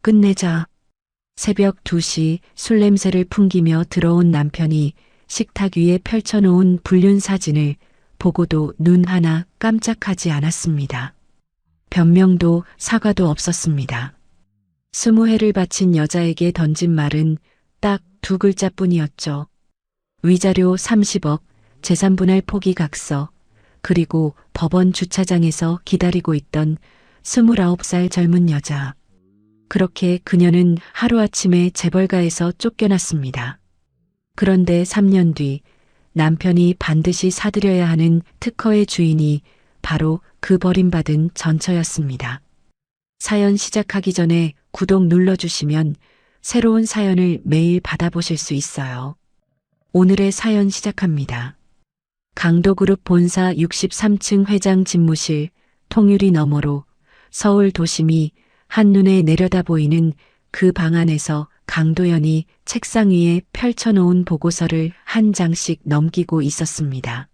끝내자. 새벽 2시 술 냄새를 풍기며 들어온 남편이 식탁 위에 펼쳐놓은 불륜 사진을 보고도 눈 하나 깜짝하지 않았습니다. 변명도 사과도 없었습니다. 20회를 바친 여자에게 던진 말은 딱 2글자뿐이었죠. 위자료 30억, 재산분할 포기 각서, 그리고 법원 주차장에서 기다리고 있던 29살 젊은 여자. 그렇게 그녀는 하루아침에 재벌가에서 쫓겨났습니다. 그런데 3년 뒤 남편이 반드시 사들여야 하는 특허의 주인이 바로 그 버림받은 전처였습니다. 사연 시작하기 전에 구독 눌러주시면 새로운 사연을 매일 받아보실 수 있어요. 오늘의 사연 시작합니다. 강도그룹 본사 63층 회장 집무실 통유리 너머로 서울 도심이 한눈에 내려다 보이는 그 방 안에서 강도연이 책상 위에 펼쳐놓은 보고서를 한 장씩 넘기고 있었습니다.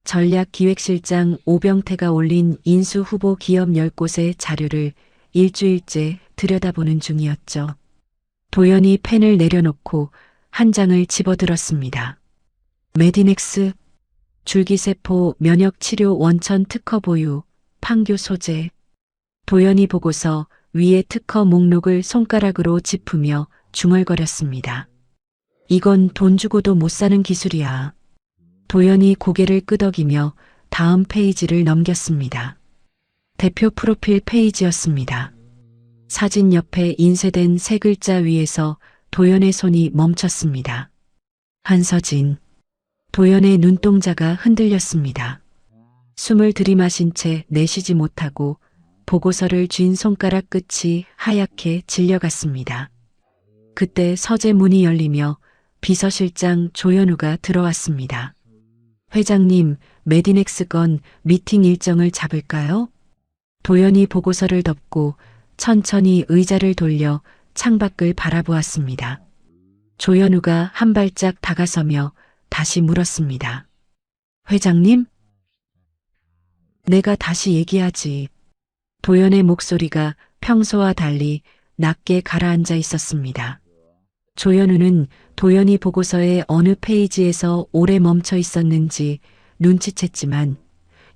전략기획실장 오병태가 올린 인수후보 기업 10곳의 자료를 일주일째 들여다보는 중이었죠. 도연이 펜을 내려놓고 한 장을 집어들었습니다. 메디넥스, 줄기세포 면역치료 원천 특허 보유, 판교 소재. 도연이 보고서 위에 특허 목록을 손가락으로 짚으며 중얼거렸습니다. 이건 돈 주고도 못 사는 기술이야. 도연이 고개를 끄덕이며 다음 페이지를 넘겼습니다. 대표 프로필 페이지였습니다. 사진 옆에 인쇄된 3글자 위에서 도연의 손이 멈췄습니다. 한서진. 도연의 눈동자가 흔들렸습니다. 숨을 들이마신 채 내쉬지 못하고 보고서를 쥔 손가락 끝이 하얗게 질려갔습니다. 그때 서재 문이 열리며 비서실장 조현우가 들어왔습니다. 회장님, 메디넥스 건 미팅 일정을 잡을까요? 도연이 보고서를 덮고 천천히 의자를 돌려 창밖을 바라보았습니다. 조현우가 한 발짝 다가서며 다시 물었습니다. 회장님? 내가 다시 얘기하지. 도연의 목소리가 평소와 달리 낮게 가라앉아 있었습니다. 조현우는 도연이 보고서의 어느 페이지에서 오래 멈춰 있었는지 눈치챘지만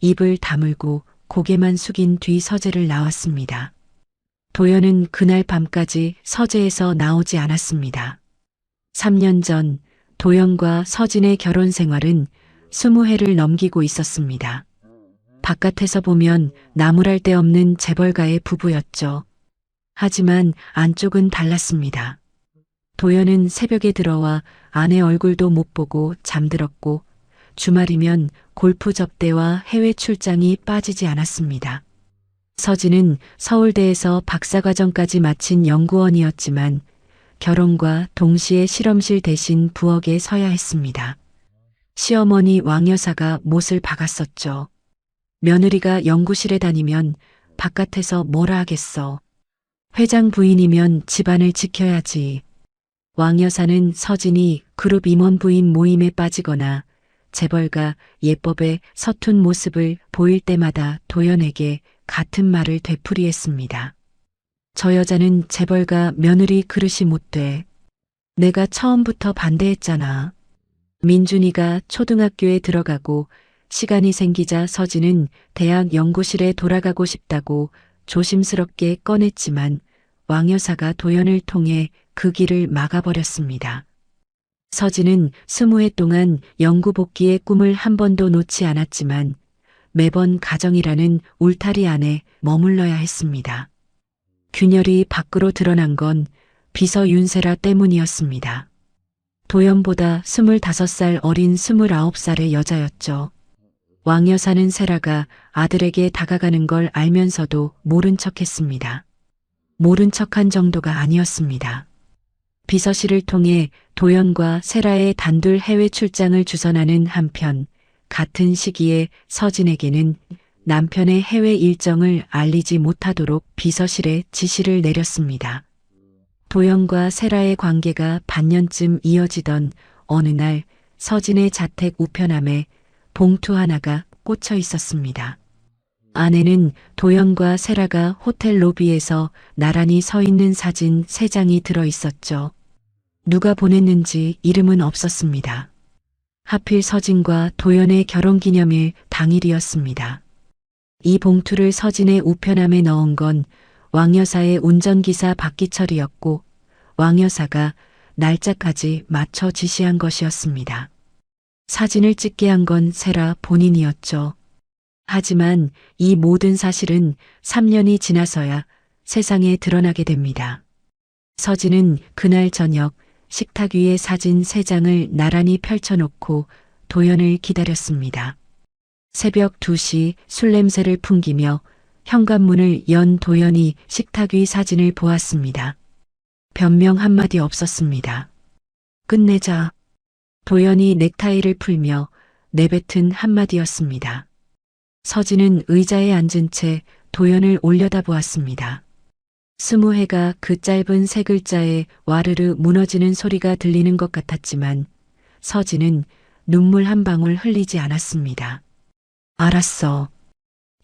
입을 다물고 고개만 숙인 뒤 서재를 나왔습니다. 도연은 그날 밤까지 서재에서 나오지 않았습니다. 3년 전 도연과 서진의 결혼 생활은 20회를 넘기고 있었습니다. 바깥에서 보면 나무랄 데 없는 재벌가의 부부였죠. 하지만 안쪽은 달랐습니다. 도연은 새벽에 들어와 아내 얼굴도 못 보고 잠들었고 주말이면 골프 접대와 해외 출장이 빠지지 않았습니다. 서진은 서울대에서 박사과정까지 마친 연구원이었지만 결혼과 동시에 실험실 대신 부엌에 서야 했습니다. 시어머니 왕 여사가 못을 박았었죠. 며느리가 연구실에 다니면 바깥에서 뭐라 하겠어. 회장 부인이면 집안을 지켜야지. 왕 여사는 서진이 그룹 임원 부인 모임에 빠지거나 재벌가 예법의 서툰 모습을 보일 때마다 도연에게 같은 말을 되풀이했습니다. 저 여자는 재벌가 며느리 그릇이 못 돼. 내가 처음부터 반대했잖아. 민준이가 초등학교에 들어가고 시간이 생기자 서진은 대학 연구실에 돌아가고 싶다고 조심스럽게 꺼냈지만 왕 여사가 도연을 통해 그 길을 막아버렸습니다. 서진은 20회 동안 연구 복귀의 꿈을 한 번도 놓지 않았지만 매번 가정이라는 울타리 안에 머물러야 했습니다. 균열이 밖으로 드러난 건 비서 윤세라 때문이었습니다. 도연보다 25살 어린 29살의 여자였죠. 왕 여사는 세라가 아들에게 다가가는 걸 알면서도 모른 척했습니다. 모른 척한 정도가 아니었습니다. 비서실을 통해 도연과 세라의 단둘 해외 출장을 주선하는 한편 같은 시기에 서진에게는 남편의 해외 일정을 알리지 못하도록 비서실에 지시를 내렸습니다. 도연과 세라의 관계가 반년쯤 이어지던 어느 날 서진의 자택 우편함에 봉투 하나가 꽂혀 있었습니다. 안에는 도연과 세라가 호텔 로비에서 나란히 서 있는 사진 3장이 들어 있었죠. 누가 보냈는지 이름은 없었습니다. 하필 서진과 도연의 결혼기념일 당일이었습니다. 이 봉투를 서진의 우편함에 넣은 건 왕여사의 운전기사 박기철이었고 왕여사가 날짜까지 맞춰 지시한 것이었습니다. 사진을 찍게 한 건 세라 본인이었죠. 하지만 이 모든 사실은 3년이 지나서야 세상에 드러나게 됩니다. 서진은 그날 저녁 식탁 위에 사진 3장을 나란히 펼쳐놓고 도연을 기다렸습니다. 새벽 2시 술 냄새를 풍기며 현관문을 연 도연이 식탁 위 사진을 보았습니다. 변명 한마디 없었습니다. 끝내자. 도연이 넥타이를 풀며 내뱉은 한마디였습니다. 서진은 의자에 앉은 채 도연을 올려다보았습니다. 20해가 그 짧은 3글자에 와르르 무너지는 소리가 들리는 것 같았지만 서진은 눈물 한 방울 흘리지 않았습니다. 알았어.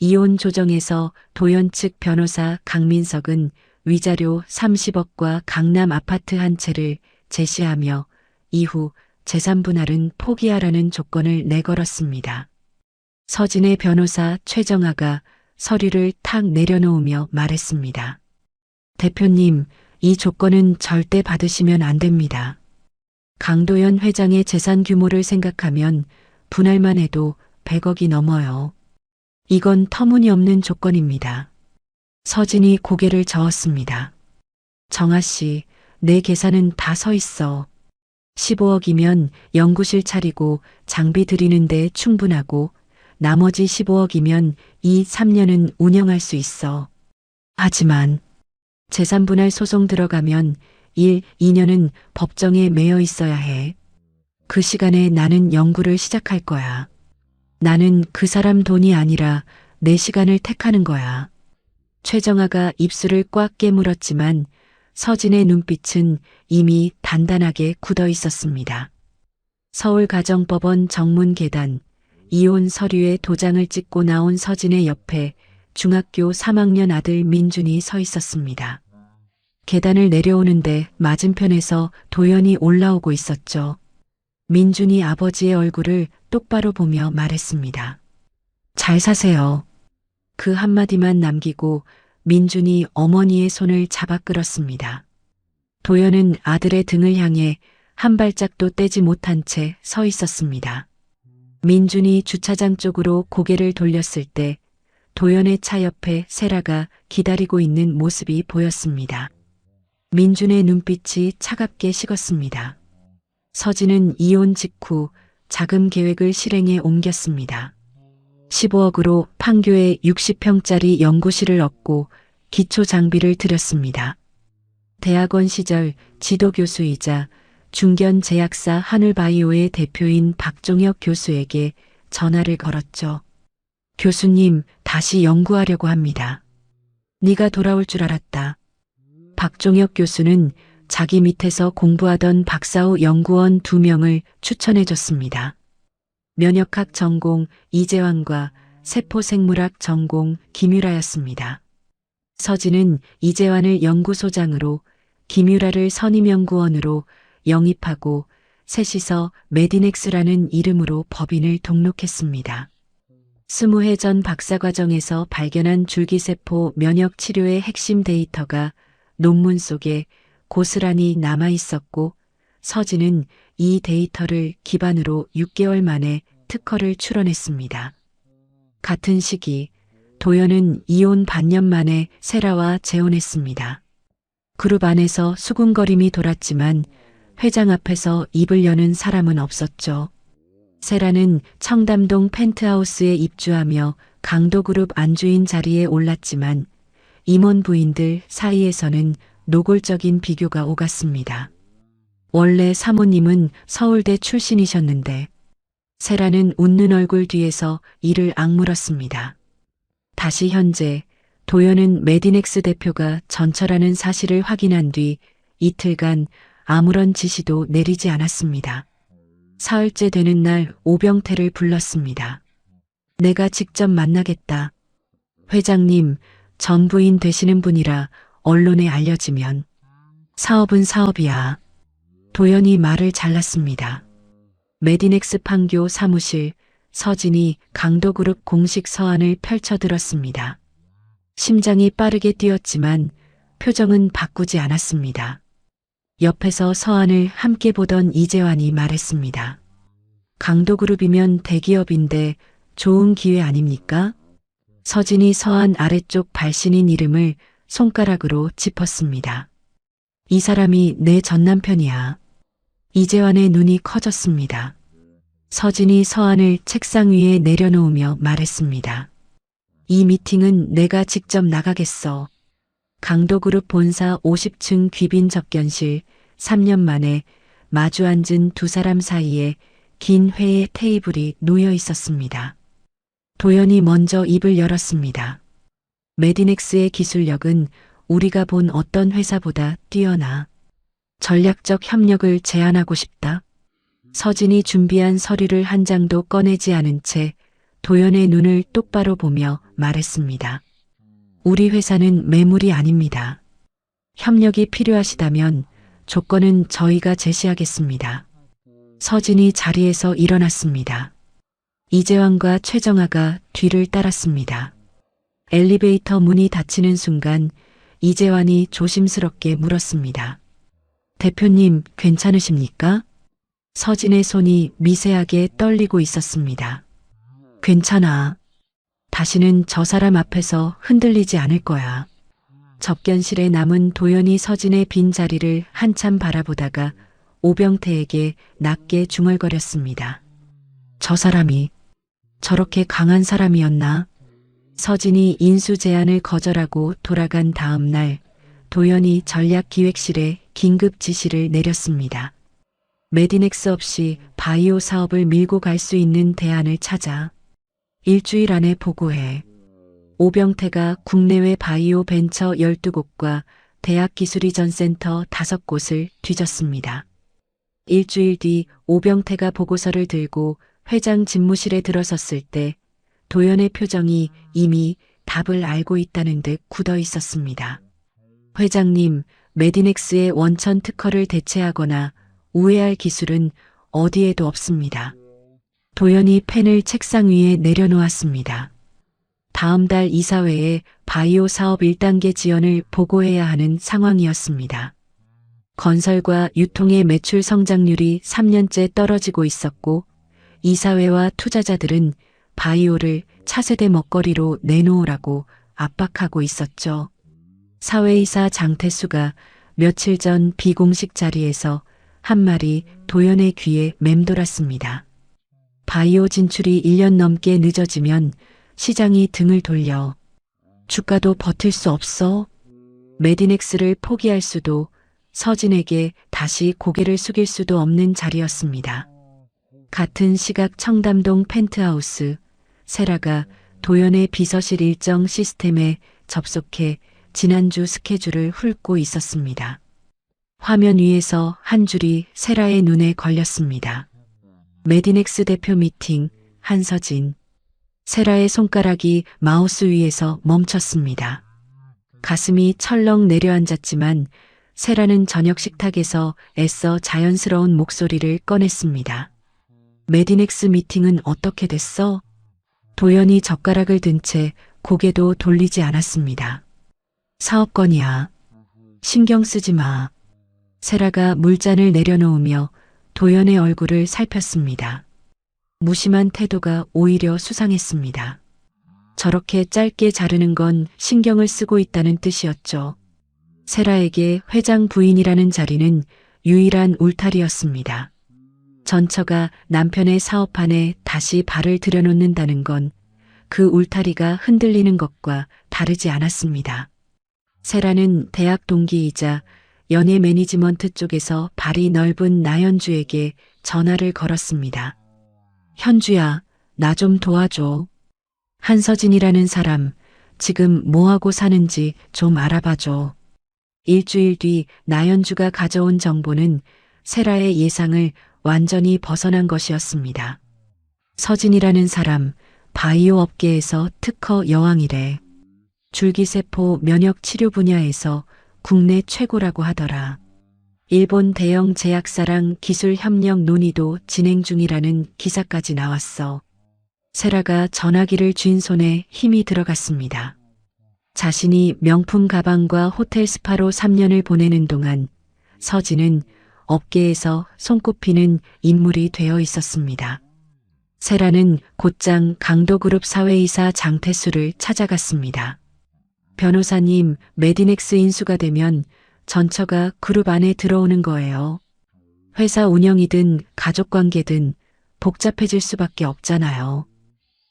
이혼 조정에서 도연 측 변호사 강민석은 위자료 30억과 강남 아파트 한 채를 제시하며 이후 재산 분할은 포기하라는 조건을 내걸었습니다. 서진의 변호사 최정아가 서류를 탁 내려놓으며 말했습니다. 대표님, 이 조건은 절대 받으시면 안 됩니다. 강도연 회장의 재산 규모를 생각하면 분할만 해도 100억이 넘어요. 이건 터무니없는 조건입니다. 서진이 고개를 저었습니다. 정아 씨, 내 계산은 다 서 있어. 15억이면 연구실 차리고 장비 들이는데 충분하고 나머지 15억이면 이 3년은 운영할 수 있어. 하지만 재산 분할 소송 들어가면 2년은 법정에 매여 있어야 해. 그 시간에 나는 연구를 시작할 거야. 나는 그 사람 돈이 아니라 내 시간을 택하는 거야. 최정아가 입술을 꽉 깨물었지만 서진의 눈빛은 이미 단단하게 굳어 있었습니다. 서울가정법원 정문 계단, 이혼 서류에 도장을 찍고 나온 서진의 옆에 중학교 3학년 아들 민준이 서 있었습니다. 계단을 내려오는데 맞은편에서 도연이 올라오고 있었죠. 민준이 아버지의 얼굴을 똑바로 보며 말했습니다. 잘 사세요. 그 한마디만 남기고 민준이 어머니의 손을 잡아 끌었습니다. 도연은 아들의 등을 향해 한 발짝도 떼지 못한 채 서 있었습니다. 민준이 주차장 쪽으로 고개를 돌렸을 때 도연의 차 옆에 세라가 기다리고 있는 모습이 보였습니다. 민준의 눈빛이 차갑게 식었습니다. 서진은 이혼 직후 자금 계획을 실행에 옮겼습니다. 15억으로 판교에 60평짜리 연구실을 얻고 기초 장비를 들였습니다. 대학원 시절 지도교수이자 중견 제약사 하늘바이오의 대표인 박종혁 교수에게 전화를 걸었죠. 교수님, 다시 연구하려고 합니다. 네가 돌아올 줄 알았다. 박종혁 교수는 자기 밑에서 공부하던 박사후 연구원 2명을 추천해 줬습니다. 면역학 전공 이재환과 세포생물학 전공 김유라였습니다. 서진은 이재환을 연구소장으로 김유라를 선임연구원으로 영입하고 셋이서 메디넥스라는 이름으로 법인을 등록했습니다. 20해 전 박사과정에서 발견한 줄기세포 면역 치료의 핵심 데이터가 논문 속에 고스란히 남아 있었고 서진은 이 데이터를 기반으로 6개월 만에 특허를 출원했습니다. 같은 시기 도연은 이혼 반년 만에 세라와 재혼했습니다. 그룹 안에서 수군거림이 돌았지만 회장 앞에서 입을 여는 사람은 없었죠. 세라는 청담동 펜트하우스에 입주하며 강도그룹 안주인 자리에 올랐지만 임원 부인들 사이에서는 노골적인 비교가 오갔습니다. 원래 사모님은 서울대 출신이셨는데 세라는 웃는 얼굴 뒤에서 이를 악물었습니다. 다시 현재 도연은 메디넥스 대표가 전처라는 사실을 확인한 뒤 이틀간 아무런 지시도 내리지 않았습니다. 사흘째 되는 날 오병태를 불렀습니다. 내가 직접 만나겠다. 회장님, 전 부인 되시는 분이라 언론에 알려지면 사업은 사업이야. 도연이 말을 잘랐습니다. 메디넥스 판교 사무실, 서진이 강도그룹 공식 서한을 펼쳐들었습니다. 심장이 빠르게 뛰었지만 표정은 바꾸지 않았습니다. 옆에서 서한을 함께 보던 이재환이 말했습니다. 강도그룹이면 대기업인데 좋은 기회 아닙니까? 서진이 서한 아래쪽 발신인 이름을 손가락으로 짚었습니다. 이 사람이 내 전남편이야. 이재환의 눈이 커졌습니다. 서진이 서한을 책상 위에 내려놓으며 말했습니다. 이 미팅은 내가 직접 나가겠어. 강도그룹 본사 50층 귀빈 접견실 3년 만에 마주 앉은 두 사람 사이에 긴 회의 테이블이 놓여 있었습니다. 도연이 먼저 입을 열었습니다. 메디넥스의 기술력은 우리가 본 어떤 회사보다 뛰어나. 전략적 협력을 제안하고 싶다. 서진이 준비한 서류를 한 장도 꺼내지 않은 채 도연의 눈을 똑바로 보며 말했습니다. 우리 회사는 매물이 아닙니다. 협력이 필요하시다면 조건은 저희가 제시하겠습니다. 서진이 자리에서 일어났습니다. 이재환과 최정아가 뒤를 따랐습니다. 엘리베이터 문이 닫히는 순간 이재환이 조심스럽게 물었습니다. 대표님, 괜찮으십니까? 서진의 손이 미세하게 떨리고 있었습니다. 괜찮아. 다시는 저 사람 앞에서 흔들리지 않을 거야. 접견실에 남은 도연이 서진의 빈 자리를 한참 바라보다가 오병태에게 낮게 중얼거렸습니다. 저 사람이 저렇게 강한 사람이었나? 서진이 인수 제안을 거절하고 돌아간 다음 날 도연이 전략기획실에 긴급 지시를 내렸습니다. 메디넥스 없이 바이오 사업을 밀고 갈 수 있는 대안을 찾아 일주일 안에 보고해. 오병태가 국내외 바이오 벤처 12곳과 대학기술이전센터 5곳을 뒤졌습니다. 일주일 뒤 오병태가 보고서를 들고 회장 집무실에 들어섰을 때 도연의 표정이 이미 답을 알고 있다는 듯 굳어 있었습니다. 회장님, 메디넥스의 원천 특허를 대체하거나 우회할 기술은 어디에도 없습니다. 도연이 펜을 책상 위에 내려놓았습니다. 다음 달 이사회에 바이오 사업 1단계 지연을 보고해야 하는 상황이었습니다. 건설과 유통의 매출 성장률이 3년째 떨어지고 있었고 이사회와 투자자들은 바이오를 차세대 먹거리로 내놓으라고 압박하고 있었죠. 사회이사 장태수가 며칠 전 비공식 자리에서 한 말이 도연의 귀에 맴돌았습니다. 바이오 진출이 1년 넘게 늦어지면 시장이 등을 돌려 주가도 버틸 수 없어. 메디넥스를 포기할 수도 서진에게 다시 고개를 숙일 수도 없는 자리였습니다. 같은 시각 청담동 펜트하우스, 세라가 도연의 비서실 일정 시스템에 접속해 지난주 스케줄을 훑고 있었습니다. 화면 위에서 한 줄이 세라의 눈에 걸렸습니다. 메디넥스 대표 미팅, 한서진. 세라의 손가락이 마우스 위에서 멈췄습니다. 가슴이 철렁 내려앉았지만 세라는 저녁 식탁에서 애써 자연스러운 목소리를 꺼냈습니다. 메디넥스 미팅은 어떻게 됐어? 도연이 젓가락을 든 채 고개도 돌리지 않았습니다. 사업건이야. 신경 쓰지 마. 세라가 물잔을 내려놓으며 도연의 얼굴을 살폈습니다. 무심한 태도가 오히려 수상했습니다. 저렇게 짧게 자르는 건 신경을 쓰고 있다는 뜻이었죠. 세라에게 회장 부인이라는 자리는 유일한 울타리였습니다. 전처가 남편의 사업판에 다시 발을 들여놓는다는 건 그 울타리가 흔들리는 것과 다르지 않았습니다. 세라는 대학 동기이자 연예 매니지먼트 쪽에서 발이 넓은 나현주에게 전화를 걸었습니다. 현주야, 나 좀 도와줘. 한서진이라는 사람, 지금 뭐하고 사는지 좀 알아봐줘. 일주일 뒤 나현주가 가져온 정보는 세라의 예상을 완전히 벗어난 것이었습니다. 서진이라는 사람, 바이오 업계에서 특허 여왕이래. 줄기세포 면역 치료 분야에서 국내 최고라고 하더라. 일본 대형 제약사랑 기술 협력 논의도 진행 중이라는 기사까지 나왔어. 세라가 전화기를 쥔 손에 힘이 들어갔습니다. 자신이 명품 가방과 호텔 스파로 3년을 보내는 동안 서진은 업계에서 손꼽히는 인물이 되어 있었습니다. 세라는 곧장 강도그룹 사회이사 장태수를 찾아갔습니다. 변호사님, 메디넥스 인수가 되면 전처가 그룹 안에 들어오는 거예요. 회사 운영이든 가족관계든 복잡해질 수밖에 없잖아요.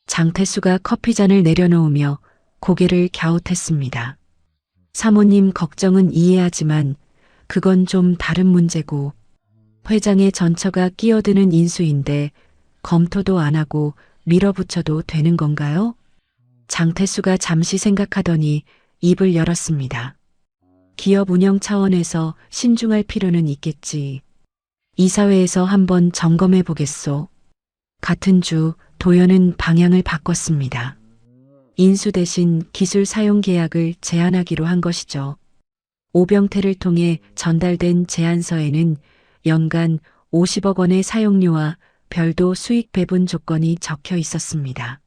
장태수가 커피잔을 내려놓으며 고개를 갸웃했습니다. 사모님 걱정은 이해하지만 그건 좀 다른 문제고 회장의 전처가 끼어드는 인수인데 검토도 안 하고 밀어붙여도 되는 건가요? 장태수가 잠시 생각하더니 입을 열었습니다. 기업 운영 차원에서 신중할 필요는 있겠지. 이사회에서 한번 점검해 보겠소. 같은 주 도연은 방향을 바꿨습니다. 인수 대신 기술 사용 계약을 제한하기로 한 것이죠. 오병태를 통해 전달된 제안서에는 연간 50억 원의 사용료와 별도 수익 배분 조건이 적혀 있었습니다.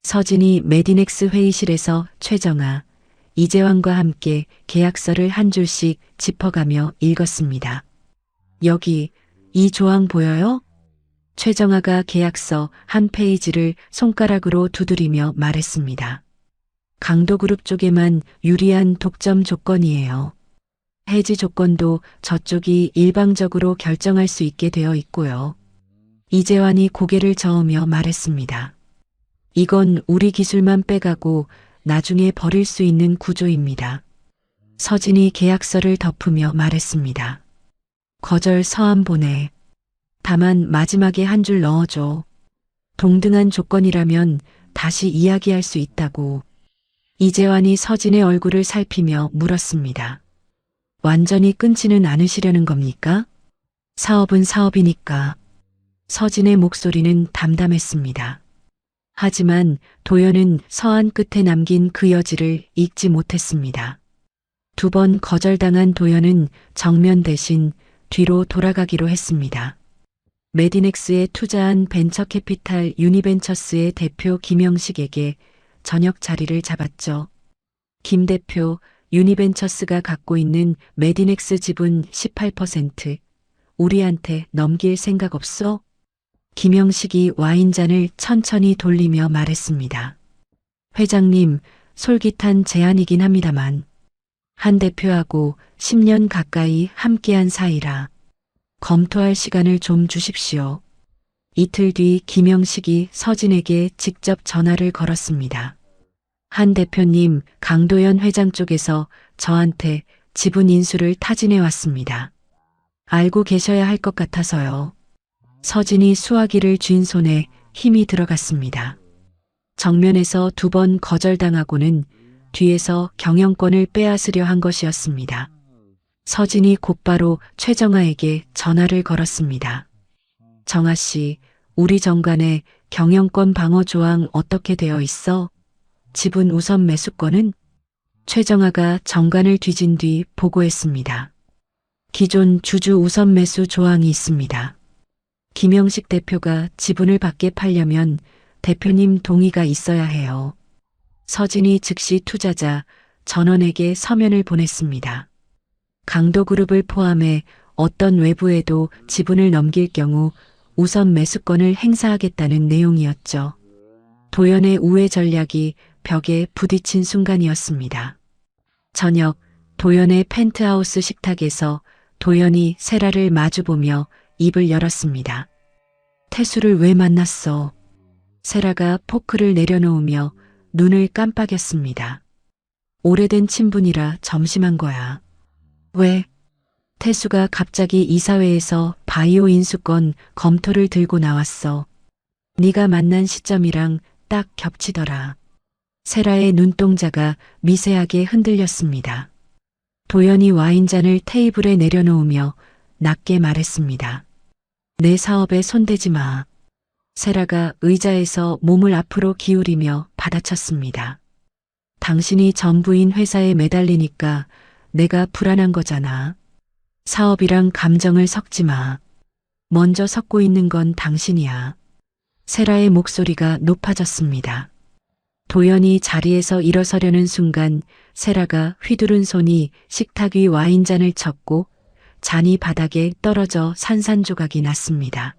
서진이 메디넥스 회의실에서 최정아, 이재환과 함께 계약서를 한 줄씩 짚어가며 읽었습니다. 여기 이 조항 보여요? 최정아가 계약서 한 페이지를 손가락으로 두드리며 말했습니다. 강도그룹 쪽에만 유리한 독점 조건이에요. 해지 조건도 저쪽이 일방적으로 결정할 수 있게 되어 있고요. 이재환이 고개를 저으며 말했습니다. 이건 우리 기술만 빼가고 나중에 버릴 수 있는 구조입니다. 서진이 계약서를 덮으며 말했습니다. 거절 서한 보내. 다만 마지막에 한 줄 넣어줘. 동등한 조건이라면 다시 이야기할 수 있다고. 이재환이 서진의 얼굴을 살피며 물었습니다. 완전히 끊지는 않으시려는 겁니까? 사업은 사업이니까. 서진의 목소리는 담담했습니다. 하지만 도연은 서한 끝에 남긴 그 여지를 잊지 못했습니다. 2번 거절당한 도연은 정면 대신 뒤로 돌아가기로 했습니다. 메디넥스에 투자한 벤처캐피탈 유니벤처스의 대표 김영식에게 저녁 자리를 잡았죠. 김 대표, 유니벤처스가 갖고 있는 메디넥스 지분 18% 우리한테 넘길 생각 없어? 김영식이 와인잔을 천천히 돌리며 말했습니다. 회장님, 솔깃한 제안이긴 합니다만 한 대표하고 10년 가까이 함께한 사이라 검토할 시간을 좀 주십시오. 이틀 뒤 김영식이 서진에게 직접 전화를 걸었습니다. 한 대표님, 강도연 회장 쪽에서 저한테 지분 인수를 타진해 왔습니다. 알고 계셔야 할 것 같아서요. 서진이 수화기를 쥔 손에 힘이 들어갔습니다. 정면에서 2번 거절당하고는 뒤에서 경영권을 빼앗으려 한 것이었습니다. 서진이 곧바로 최정아에게 전화를 걸었습니다. 정아 씨, 우리 정관에 경영권 방어 조항 어떻게 되어 있어? 지분 우선 매수권은? 최정아가 정관을 뒤진 뒤 보고했습니다. 기존 주주 우선 매수 조항이 있습니다. 김영식 대표가 지분을 받게 팔려면 대표님 동의가 있어야 해요. 서진이 즉시 투자자 전원에게 서면을 보냈습니다. 강도그룹을 포함해 어떤 외부에도 지분을 넘길 경우 우선 매수권을 행사하겠다는 내용이었죠. 도연의 우회 전략이 벽에 부딪힌 순간이었습니다. 저녁 도연의 펜트하우스 식탁에서 도연이 세라를 마주보며 입을 열었습니다. 태수를 왜 만났어? 세라가 포크를 내려놓으며 눈을 깜빡였습니다. 오래된 친분이라 점심한 거야. 왜? 태수가 갑자기 이사회에서 바이오 인수권 검토를 들고 나왔어. 네가 만난 시점이랑 딱 겹치더라. 세라의 눈동자가 미세하게 흔들렸습니다. 도연이 와인잔을 테이블에 내려놓으며 낮게 말했습니다. 내 사업에 손대지 마. 세라가 의자에서 몸을 앞으로 기울이며 받아쳤습니다. 당신이 전부인 회사에 매달리니까 내가 불안한 거잖아. 사업이랑 감정을 섞지 마. 먼저 섞고 있는 건 당신이야. 세라의 목소리가 높아졌습니다. 도연이 자리에서 일어서려는 순간 세라가 휘두른 손이 식탁 위 와인잔을 쳤고 잔이 바닥에 떨어져 산산조각이 났습니다.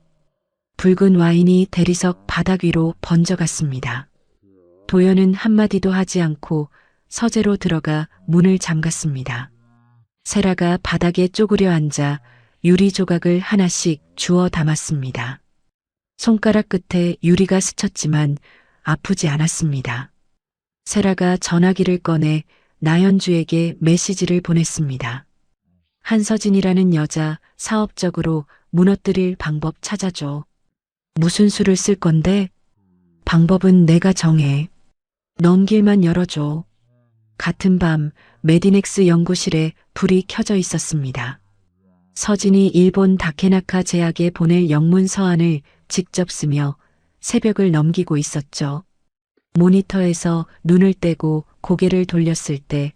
붉은 와인이 대리석 바닥 위로 번져갔습니다. 도연은 한마디도 하지 않고 서재로 들어가 문을 잠갔습니다. 세라가 바닥에 쪼그려 앉아 유리 조각을 하나씩 주워 담았습니다. 손가락 끝에 유리가 스쳤지만 아프지 않았습니다. 세라가 전화기를 꺼내 나현주에게 메시지를 보냈습니다. 한서진이라는 여자 사업적으로 무너뜨릴 방법 찾아줘. 무슨 수를 쓸 건데? 방법은 내가 정해. 넌 길만 열어줘. 같은 밤 메디넥스 연구실에 불이 켜져 있었습니다. 서진이 일본 다케나카 제약에 보낼 영문 서한을 직접 쓰며 새벽을 넘기고 있었죠. 모니터에서 눈을 떼고 고개를 돌렸을 때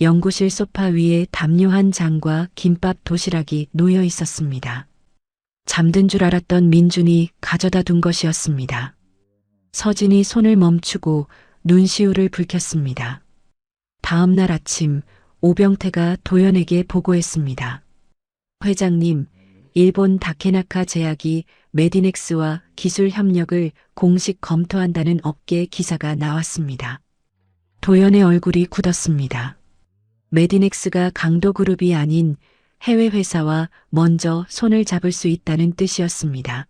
연구실 소파 위에 담요한 장과 김밥 도시락이 놓여 있었습니다. 잠든 줄 알았던 민준이 가져다 둔 것이었습니다. 서진이 손을 멈추고 눈시울을 붉혔습니다. 다음 날 아침 오병태가 도연에게 보고했습니다. 회장님, 일본 다케나카 제약이 메디넥스와 기술 협력을 공식 검토한다는 업계 기사가 나왔습니다. 도연의 얼굴이 굳었습니다. 메디넥스가 강도그룹이 아닌 해외 회사와 먼저 손을 잡을 수 있다는 뜻이었습니다.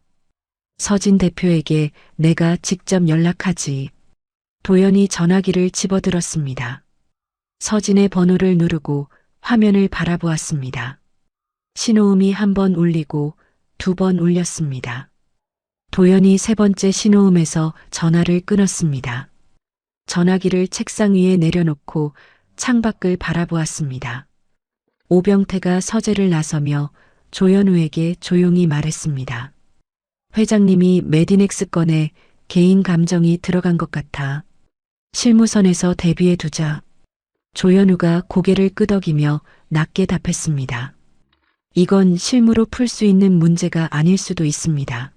서진 대표에게 내가 직접 연락하지. 도연이 전화기를 집어들었습니다. 서진의 번호를 누르고 화면을 바라보았습니다. 신호음이 한 번 울리고 두 번 울렸습니다. 도연이 세 번째 신호음에서 전화를 끊었습니다. 전화기를 책상 위에 내려놓고 창밖을 바라보았습니다. 오병태가 서재를 나서며 조현우에게 조용히 말했습니다. 회장님이 메디넥스 건에 개인 감정이 들어간 것 같아. 실무선에서 대비해 두자. 조현우가 고개를 끄덕이며 낮게 답했습니다. 이건 실무로 풀 수 있는 문제가 아닐 수도 있습니다.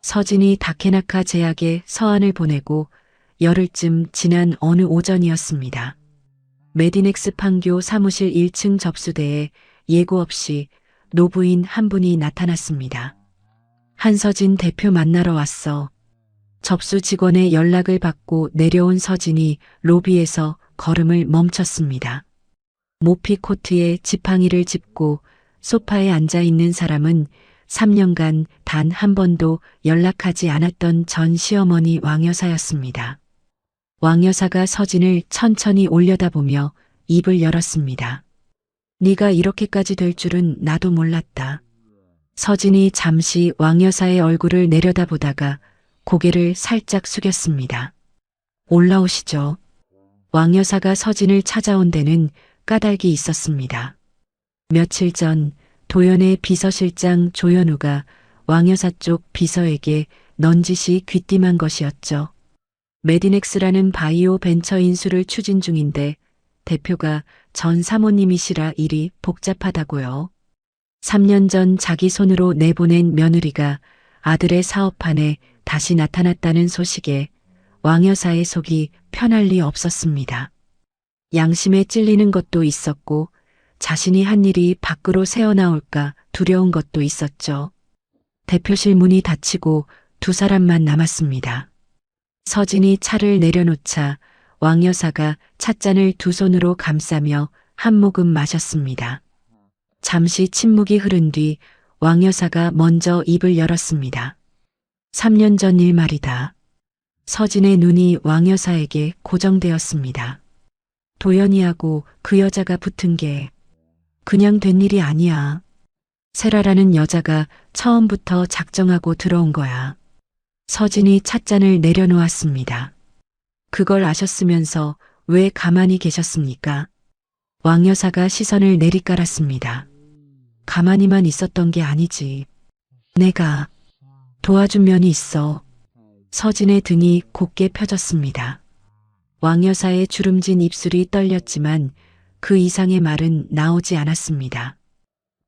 서진이 다케나카 제약에 서한을 보내고 열흘쯤 지난 어느 오전이었습니다. 메디넥스 판교 사무실 1층 접수대에 예고 없이 노부인 한 분이 나타났습니다. 한서진 대표 만나러 왔어. 접수 직원의 연락을 받고 내려온 서진이 로비에서 걸음을 멈췄습니다. 모피 코트에 지팡이를 짚고 소파에 앉아 있는 사람은 3년간 단 한 번도 연락하지 않았던 전 시어머니 왕여사였습니다. 왕여사가 서진을 천천히 올려다보며 입을 열었습니다. 네가 이렇게까지 될 줄은 나도 몰랐다. 서진이 잠시 왕여사의 얼굴을 내려다보다가 고개를 살짝 숙였습니다. 올라오시죠. 왕여사가 서진을 찾아온 데는 까닭이 있었습니다. 며칠 전 도연의 비서실장 조현우가 왕여사 쪽 비서에게 넌지시 귀띔한 것이었죠. 메디넥스라는 바이오 벤처 인수를 추진 중인데 대표가 전 사모님이시라 일이 복잡하다고요. 3년 전 자기 손으로 내보낸 며느리가 아들의 사업판에 다시 나타났다는 소식에 왕여사의 속이 편할 리 없었습니다. 양심에 찔리는 것도 있었고 자신이 한 일이 밖으로 새어나올까 두려운 것도 있었죠. 대표실 문이 닫히고 두 사람만 남았습니다. 서진이 차를 내려놓자 왕여사가 찻잔을 두 손으로 감싸며 한 모금 마셨습니다. 잠시 침묵이 흐른 뒤 왕여사가 먼저 입을 열었습니다. 3년 전 일 말이다. 서진의 눈이 왕여사에게 고정되었습니다. 도연이하고 그 여자가 붙은 게 그냥 된 일이 아니야. 세라라는 여자가 처음부터 작정하고 들어온 거야. 서진이 찻잔을 내려놓았습니다. 그걸 아셨으면서 왜 가만히 계셨습니까? 왕여사가 시선을 내리깔았습니다. 가만히만 있었던 게 아니지. 내가 도와준 면이 있어. 서진의 등이 곧게 펴졌습니다. 왕 여사의 주름진 입술이 떨렸지만 그 이상의 말은 나오지 않았습니다.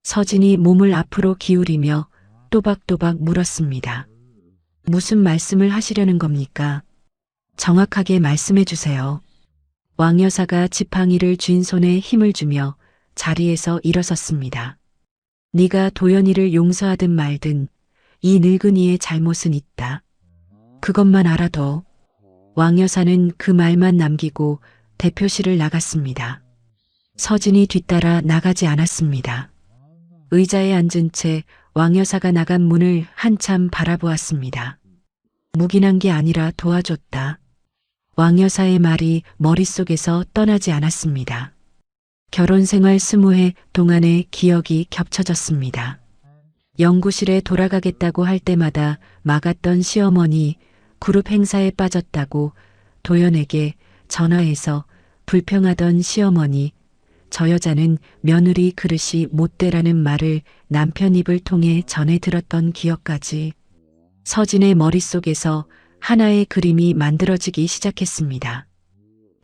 서진이 몸을 앞으로 기울이며 또박또박 물었습니다. 무슨 말씀을 하시려는 겁니까? 정확하게 말씀해 주세요. 왕 여사가 지팡이를 쥔 손에 힘을 주며 자리에서 일어섰습니다. 네가 도연이를 용서하든 말든 이 늙은이의 잘못은 있다. 그것만 알아둬. 왕 여사는 그 말만 남기고 대표실을 나갔습니다. 서진이 뒤따라 나가지 않았습니다. 의자에 앉은 채 왕 여사가 나간 문을 한참 바라보았습니다. 묵인한 게 아니라 도와줬다. 왕 여사의 말이 머릿속에서 떠나지 않았습니다. 결혼 생활 20해 동안의 기억이 겹쳐졌습니다. 연구실에 돌아가겠다고 할 때마다 막았던 시어머니, 그룹 행사에 빠졌다고 도연에게 전화해서 불평하던 시어머니, 저 여자는 며느리 그릇이 못되라는 말을 남편 입을 통해 전해 들었던 기억까지 서진의 머릿속에서 하나의 그림이 만들어지기 시작했습니다.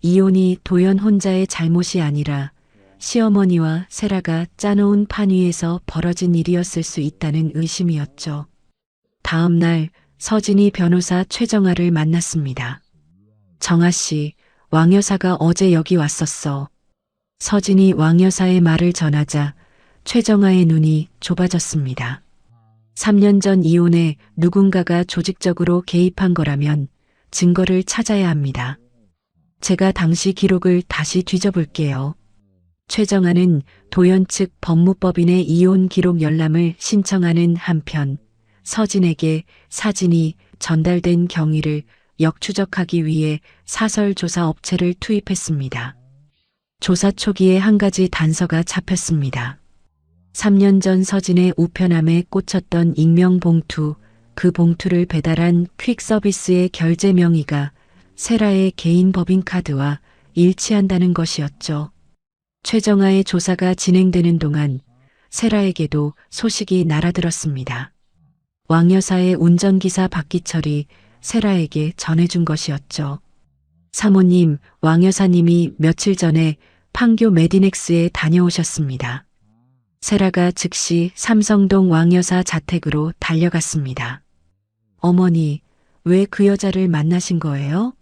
이혼이 도연 혼자의 잘못이 아니라 시어머니와 세라가 짜놓은 판 위에서 벌어진 일이었을 수 있다는 의심이었죠. 다음 날 서진이 변호사 최정아를 만났습니다. 정아 씨, 왕 여사가 어제 여기 왔었어. 서진이 왕 여사의 말을 전하자 최정아의 눈이 좁아졌습니다. 3년 전 이혼에 누군가가 조직적으로 개입한 거라면 증거를 찾아야 합니다. 제가 당시 기록을 다시 뒤져볼게요. 최정아는 도연 측 법무법인의 이혼 기록 열람을 신청하는 한편 서진에게 사진이 전달된 경위를 역추적하기 위해 사설조사 업체를 투입했습니다. 조사 초기에 한 가지 단서가 잡혔습니다. 3년 전 서진의 우편함에 꽂혔던 익명 봉투, 그 봉투를 배달한 퀵서비스의 결제 명의가 세라의 개인 법인카드와 일치한다는 것이었죠. 최정아의 조사가 진행되는 동안 세라에게도 소식이 날아들었습니다. 왕 여사의 운전기사 박기철이 세라에게 전해준 것이었죠. 사모님, 왕 여사님이 며칠 전에 판교 메디넥스에 다녀오셨습니다. 세라가 즉시 삼성동 왕 여사 자택으로 달려갔습니다. 어머니, 왜 그 여자를 만나신 거예요?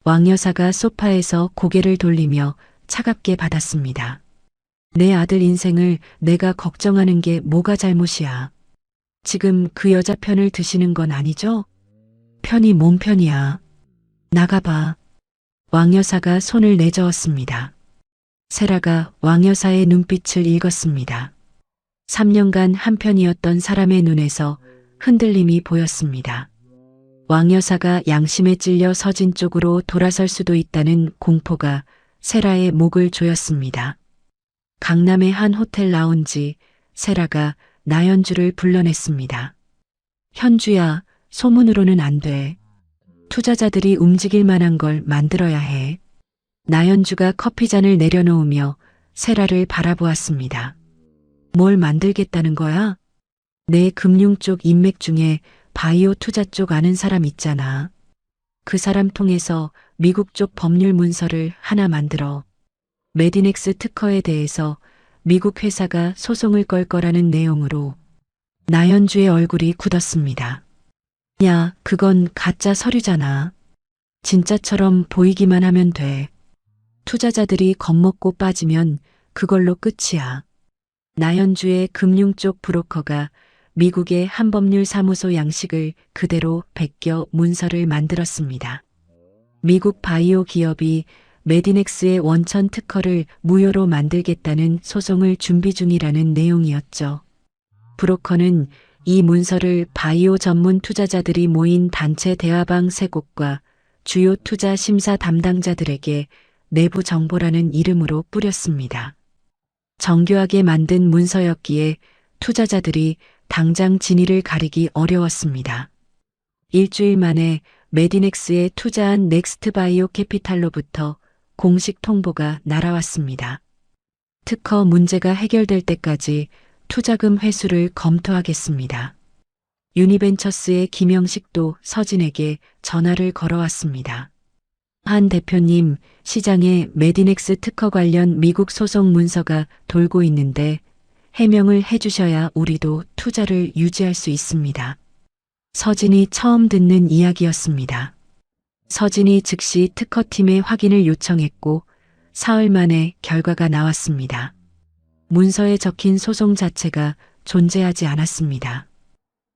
왕 여사가 소파에서 고개를 돌리며 차갑게 받았습니다. 내 아들 인생을 내가 걱정하는 게 뭐가 잘못이야. 지금 그 여자 편을 드시는 건 아니죠? 편이 뭔 편이야. 나가봐. 왕 여사가 손을 내저었습니다. 세라가 왕 여사의 눈빛을 읽었습니다. 3년간 한편이었던 사람의 눈에서 흔들림이 보였습니다. 왕 여사가 양심에 찔려 서진 쪽으로 돌아설 수도 있다는 공포가 세라의 목을 조였습니다. 강남의 한 호텔 라운지, 세라가 나연주를 불러냈습니다. 현주야, 소문으로는 안 돼. 투자자들이 움직일 만한 걸 만들어야 해. 나연주가 커피잔을 내려놓으며 세라를 바라보았습니다. 뭘 만들겠다는 거야? 내 금융 쪽 인맥 중에 바이오 투자 쪽 아는 사람 있잖아. 그 사람 통해서 미국 쪽 법률 문서를 하나 만들어. 메디넥스 특허에 대해서 미국 회사가 소송을 걸 거라는 내용으로. 나연주의 얼굴이 굳었습니다. 야, 그건 가짜 서류잖아. 진짜처럼 보이기만 하면 돼. 투자자들이 겁먹고 빠지면 그걸로 끝이야. 나연주의 금융 쪽 브로커가 미국의 한법률 사무소 양식을 그대로 베껴 문서를 만들었습니다. 미국 바이오 기업이 메디넥스의 원천 특허를 무효로 만들겠다는 소송을 준비 중이라는 내용이었죠. 브로커는 이 문서를 바이오 전문 투자자들이 모인 단체 대화방 3곳과 주요 투자 심사 담당자들에게 내부 정보라는 이름으로 뿌렸습니다. 정교하게 만든 문서였기에 투자자들이 당장 진위를 가리기 어려웠습니다. 일주일 만에 메디넥스에 투자한 넥스트바이오 캐피탈로부터 공식 통보가 날아왔습니다. 특허 문제가 해결될 때까지 투자금 회수를 검토하겠습니다. 유니벤처스의 김영식도 서진에게 전화를 걸어왔습니다. 한 대표님, 시장에 메디넥스 특허 관련 미국 소송 문서가 돌고 있는데 해명을 해주셔야 우리도 투자를 유지할 수 있습니다. 서진이 처음 듣는 이야기였습니다. 서진이 즉시 특허팀에 확인을 요청했고 사흘 만에 결과가 나왔습니다. 문서에 적힌 소송 자체가 존재하지 않았습니다.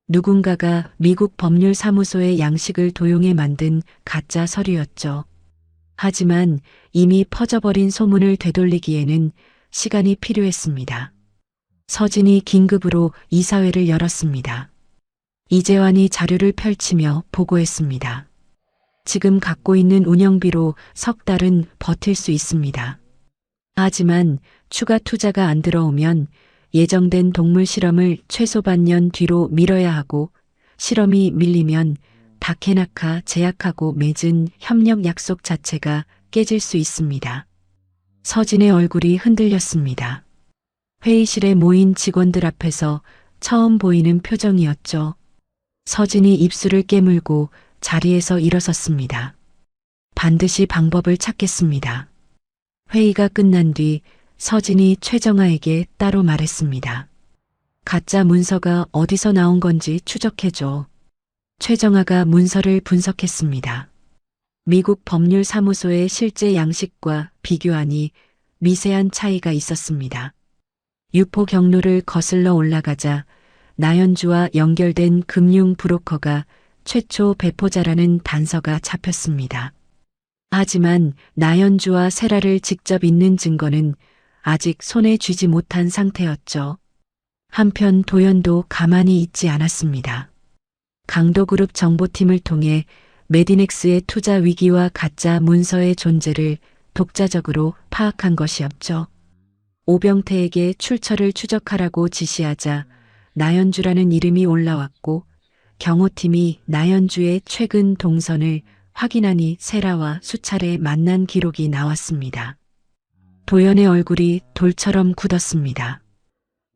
누군가가 미국 법률사무소의 양식을 도용해 만든 가짜 서류였죠. 하지만 이미 퍼져버린 소문을 되돌리기에는 시간이 필요했습니다. 서진이 긴급으로 이사회를 열었습니다. 이재환이 자료를 펼치며 보고했습니다. 지금 갖고 있는 운영비로 석 달은 버틸 수 있습니다. 하지만 추가 투자가 안 들어오면 예정된 동물 실험을 최소 반년 뒤로 미뤄야 하고 실험이 밀리면 다케나카 제약하고 맺은 협력 약속 자체가 깨질 수 있습니다. 서진의 얼굴이 흔들렸습니다. 회의실에 모인 직원들 앞에서 처음 보이는 표정이었죠. 서진이 입술을 깨물고 자리에서 일어섰습니다. 반드시 방법을 찾겠습니다. 회의가 끝난 뒤 서진이 최정아에게 따로 말했습니다. 가짜 문서가 어디서 나온 건지 추적해줘. 최정아가 문서를 분석했습니다. 미국 법률사무소의 실제 양식과 비교하니 미세한 차이가 있었습니다. 유포 경로를 거슬러 올라가자 나연주와 연결된 금융 브로커가 최초 배포자라는 단서가 잡혔습니다. 하지만 나연주와 세라를 직접 잇는 증거는 아직 손에 쥐지 못한 상태였죠. 한편 도연도 가만히 있지 않았습니다. 강도그룹 정보팀을 통해 메디넥스의 투자 위기와 가짜 문서의 존재를 독자적으로 파악한 것이었죠. 오병태에게 출처를 추적하라고 지시하자 나연주라는 이름이 올라왔고 경호팀이 나연주의 최근 동선을 확인하니 세라와 수차례 만난 기록이 나왔습니다. 도연의 얼굴이 돌처럼 굳었습니다.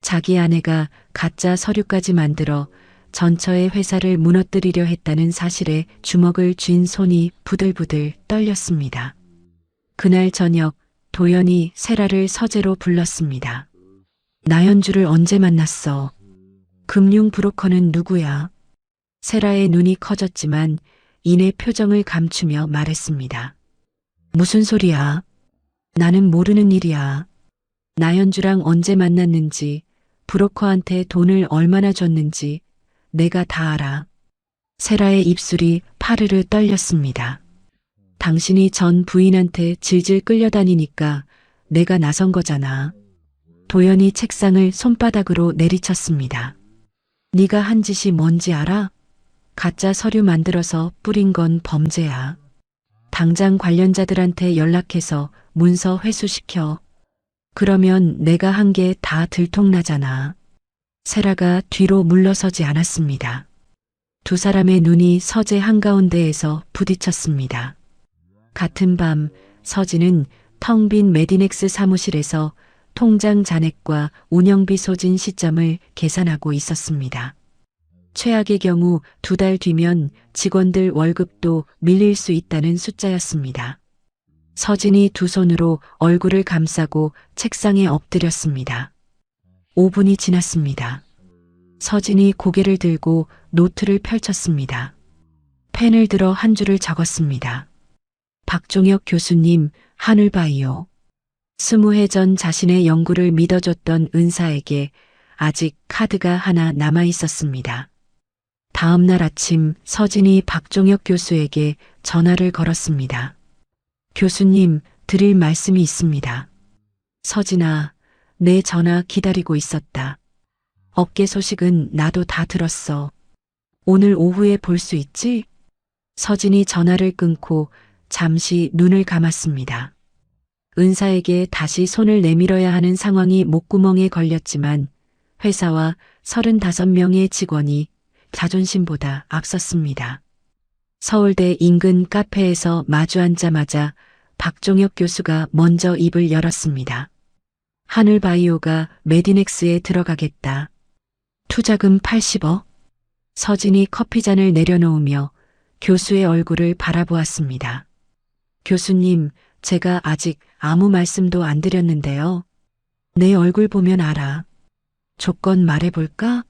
자기 아내가 가짜 서류까지 만들어 전처의 회사를 무너뜨리려 했다는 사실에 주먹을 쥔 손이 부들부들 떨렸습니다. 그날 저녁 도연이 세라를 서재로 불렀습니다. 나연주를 언제 만났어? 금융 브로커는 누구야? 세라의 눈이 커졌지만 이내 표정을 감추며 말했습니다. 무슨 소리야? 나는 모르는 일이야. 나연주랑 언제 만났는지, 브로커한테 돈을 얼마나 줬는지 내가 다 알아. 세라의 입술이 파르르 떨렸습니다. 당신이 전 부인한테 질질 끌려다니니까 내가 나선 거잖아. 도연이 책상을 손바닥으로 내리쳤습니다. 네가 한 짓이 뭔지 알아? 가짜 서류 만들어서 뿌린 건 범죄야. 당장 관련자들한테 연락해서 문서 회수시켜. 그러면 내가 한 게 다 들통나잖아. 세라가 뒤로 물러서지 않았습니다. 두 사람의 눈이 서재 한가운데에서 부딪혔습니다. 같은 밤 서진은 텅 빈 메디넥스 사무실에서 통장 잔액과 운영비 소진 시점을 계산하고 있었습니다. 최악의 경우 2달 뒤면 직원들 월급도 밀릴 수 있다는 숫자였습니다. 서진이 두 손으로 얼굴을 감싸고 책상에 엎드렸습니다. 5분이 지났습니다. 서진이 고개를 들고 노트를 펼쳤습니다. 펜을 들어 한 줄을 적었습니다. 박종혁 교수님, 하늘바이오. 20해 전 자신의 연구를 믿어줬던 은사에게 아직 카드가 하나 남아 있었습니다. 다음 날 아침 서진이 박종혁 교수에게 전화를 걸었습니다. 교수님, 드릴 말씀이 있습니다. 서진아, 내 전화 기다리고 있었다. 업계 소식은 나도 다 들었어. 오늘 오후에 볼 수 있지? 서진이 전화를 끊고 잠시 눈을 감았습니다. 은사에게 다시 손을 내밀어야 하는 상황이 목구멍에 걸렸지만 회사와 35명의 직원이 자존심보다 앞섰습니다. 서울대 인근 카페에서 마주 앉자마자 박종혁 교수가 먼저 입을 열었습니다. 하늘바이오가 메디넥스에 들어가겠다. 투자금 80억? 서진이 커피잔을 내려놓으며 교수의 얼굴을 바라보았습니다. 교수님, 제가 아직 아무 말씀도 안 드렸는데요. 내 얼굴 보면 알아. 조건 말해볼까?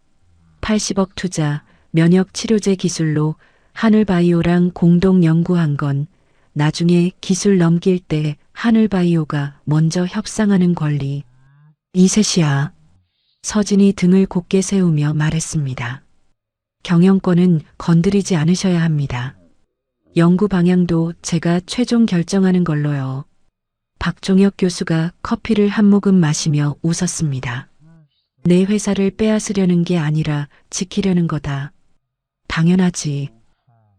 80억 투자, 면역 치료제 기술로 하늘바이오랑 공동 연구한 건 나중에 기술 넘길 때 하늘바이오가 먼저 협상하는 권리. 이셋이야. 서진이 등을 곧게 세우며 말했습니다. 경영권은 건드리지 않으셔야 합니다. 연구 방향도 제가 최종 결정하는 걸로요. 박종혁 교수가 커피를 한 모금 마시며 웃었습니다. 내 회사를 빼앗으려는 게 아니라 지키려는 거다. 당연하지.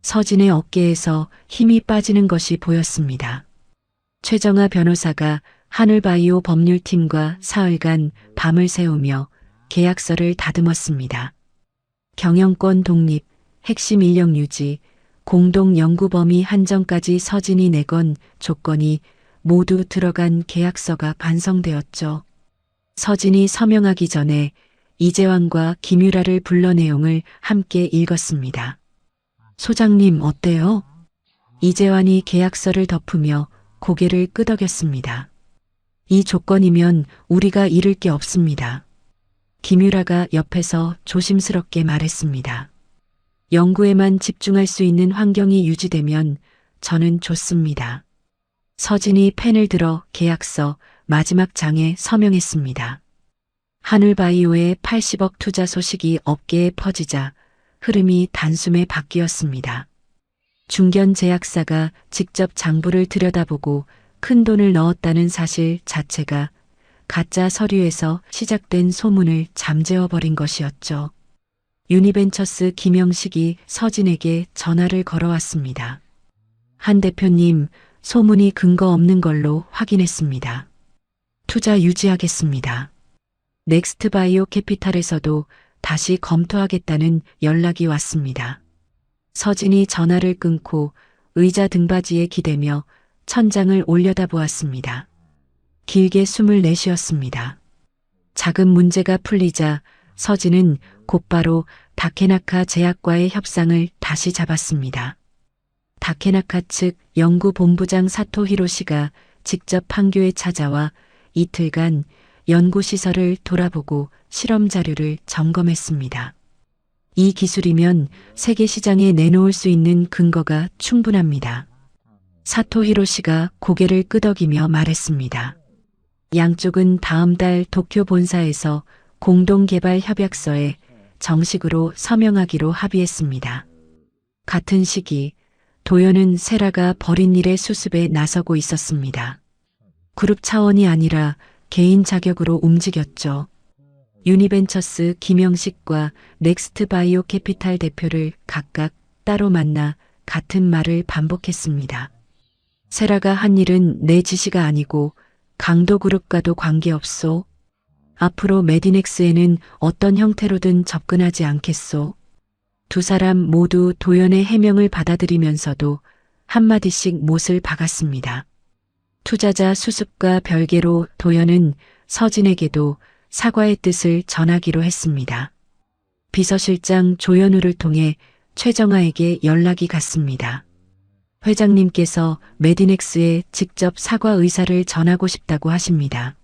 서진의 어깨에서 힘이 빠지는 것이 보였습니다. 최정아 변호사가 하늘바이오 법률팀과 사흘간 밤을 새우며 계약서를 다듬었습니다. 경영권 독립, 핵심 인력 유지, 공동 연구 범위 한정까지 서진이 내건 조건이 모두 들어간 계약서가 반성되었죠. 서진이 서명하기 전에 이재환과 김유라를 불러 내용을 함께 읽었습니다. 소장님 어때요? 이재환이 계약서를 덮으며 고개를 끄덕였습니다. 이 조건이면 우리가 잃을 게 없습니다. 김유라가 옆에서 조심스럽게 말했습니다. 연구에만 집중할 수 있는 환경이 유지되면 저는 좋습니다. 서진이 펜을 들어 계약서 마지막 장에 서명했습니다. 하늘바이오의 80억 투자 소식이 업계에 퍼지자 흐름이 단숨에 바뀌었습니다. 중견 제약사가 직접 장부를 들여다보고 큰 돈을 넣었다는 사실 자체가 가짜 서류에서 시작된 소문을 잠재워버린 것이었죠. 유니벤처스 김영식이 서진에게 전화를 걸어왔습니다. 한 대표님, 소문이 근거 없는 걸로 확인했습니다. 투자 유지하겠습니다. 넥스트바이오 캐피탈에서도 다시 검토하겠다는 연락이 왔습니다. 서진이 전화를 끊고 의자 등받이에 기대며 천장을 올려다보았습니다. 길게 숨을 내쉬었습니다. 작은 문제가 풀리자 서진은 곧바로 다케나카 제약과의 협상을 다시 잡았습니다. 다케나카 측 연구본부장 사토 히로시가 직접 판교에 찾아와 이틀간 연구시설을 돌아보고 실험 자료를 점검했습니다. 이 기술이면 세계 시장에 내놓을 수 있는 근거가 충분합니다. 사토 히로시가 고개를 끄덕이며 말했습니다. 양쪽은 다음 달 도쿄 본사에서 공동개발 협약서에 정식으로 서명하기로 합의했습니다. 같은 시기 도연은 세라가 벌인 일의 수습에 나서고 있었습니다. 그룹 차원이 아니라 개인 자격으로 움직였죠. 유니벤처스 김영식과 넥스트바이오 캐피탈 대표를 각각 따로 만나 같은 말을 반복했습니다. 세라가 한 일은 내 지시가 아니고 강도그룹과도 관계없소. 앞으로 메디넥스에는 어떤 형태로든 접근하지 않겠소. 두 사람 모두 도연의 해명을 받아들이면서도 한마디씩 못을 박았습니다. 투자자 수습과 별개로 도연은 서진에게도 사과의 뜻을 전하기로 했습니다. 비서실장 조현우를 통해 최정아에게 연락이 갔습니다. 회장님께서 메디넥스에 직접 사과 의사를 전하고 싶다고 하십니다.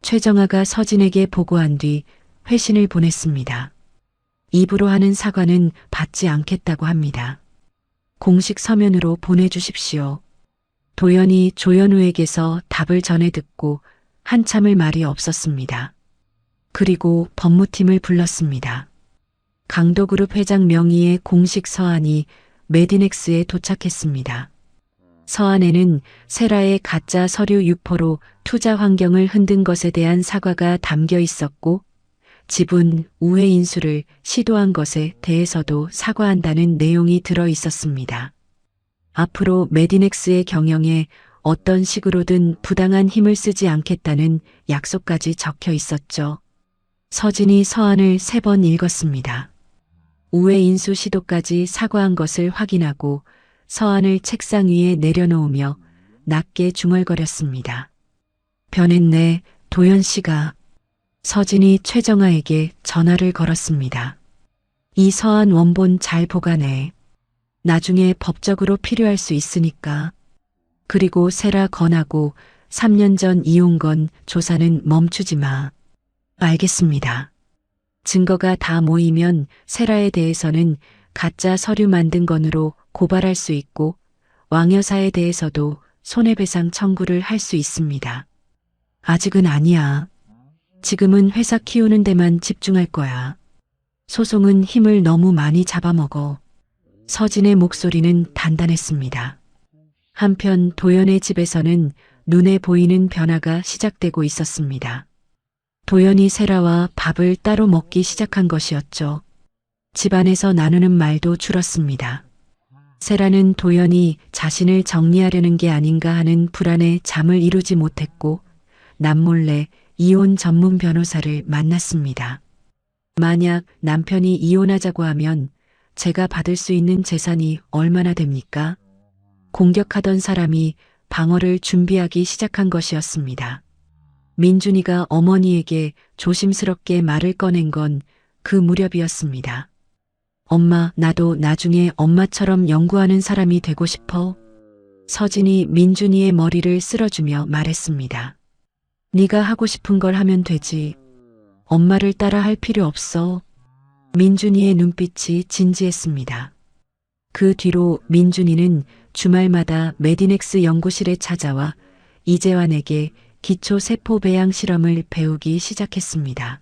최정아가 서진에게 보고한 뒤 회신을 보냈습니다. 입으로 하는 사과는 받지 않겠다고 합니다. 공식 서면으로 보내주십시오. 도연이 조현우에게서 답을 전해 듣고 한참을 말이 없었습니다. 그리고 법무팀을 불렀습니다. 강도그룹 회장 명의의 공식 서한이 메디넥스에 도착했습니다. 서한에는 세라의 가짜 서류 유포로 투자 환경을 흔든 것에 대한 사과가 담겨 있었고 지분 우회 인수를 시도한 것에 대해서도 사과한다는 내용이 들어 있었습니다. 앞으로 메디넥스의 경영에 어떤 식으로든 부당한 힘을 쓰지 않겠다는 약속까지 적혀 있었죠. 서진이 서한을 3번 읽었습니다. 우회 인수 시도까지 사과한 것을 확인하고 서한을 책상 위에 내려놓으며 낮게 중얼거렸습니다. 변했네, 도연 씨가. 서진이 최정아에게 전화를 걸었습니다. 이 서한 원본 잘 보관해. 나중에 법적으로 필요할 수 있으니까. 그리고 세라 건하고 3년 전 이혼 건 조사는 멈추지 마. 알겠습니다. 증거가 다 모이면 세라에 대해서는 가짜 서류 만든 건으로 고발할 수 있고 왕 여사에 대해서도 손해배상 청구를 할 수 있습니다. 아직은 아니야. 지금은 회사 키우는 데만 집중할 거야. 소송은 힘을 너무 많이 잡아먹어. 서진의 목소리는 단단했습니다. 한편 도연의 집에서는 눈에 보이는 변화가 시작되고 있었습니다. 도연이 세라와 밥을 따로 먹기 시작한 것이었죠. 집안에서 나누는 말도 줄었습니다. 세라는 도연이 자신을 정리하려는 게 아닌가 하는 불안에 잠을 이루지 못했고 남몰래 이혼 전문 변호사를 만났습니다. 만약 남편이 이혼하자고 하면 제가 받을 수 있는 재산이 얼마나 됩니까? 공격하던 사람이 방어를 준비하기 시작한 것이었습니다. 민준이가 어머니에게 조심스럽게 말을 꺼낸 건 그 무렵이었습니다. 엄마, 나도 나중에 엄마처럼 연구하는 사람이 되고 싶어. 서진이 민준이의 머리를 쓸어주며 말했습니다. 네가 하고 싶은 걸 하면 되지. 엄마를 따라 할 필요 없어. 민준이의 눈빛이 진지했습니다. 그 뒤로 민준이는 주말마다 메디넥스 연구실에 찾아와 이재환에게 기초 세포 배양 실험을 배우기 시작했습니다.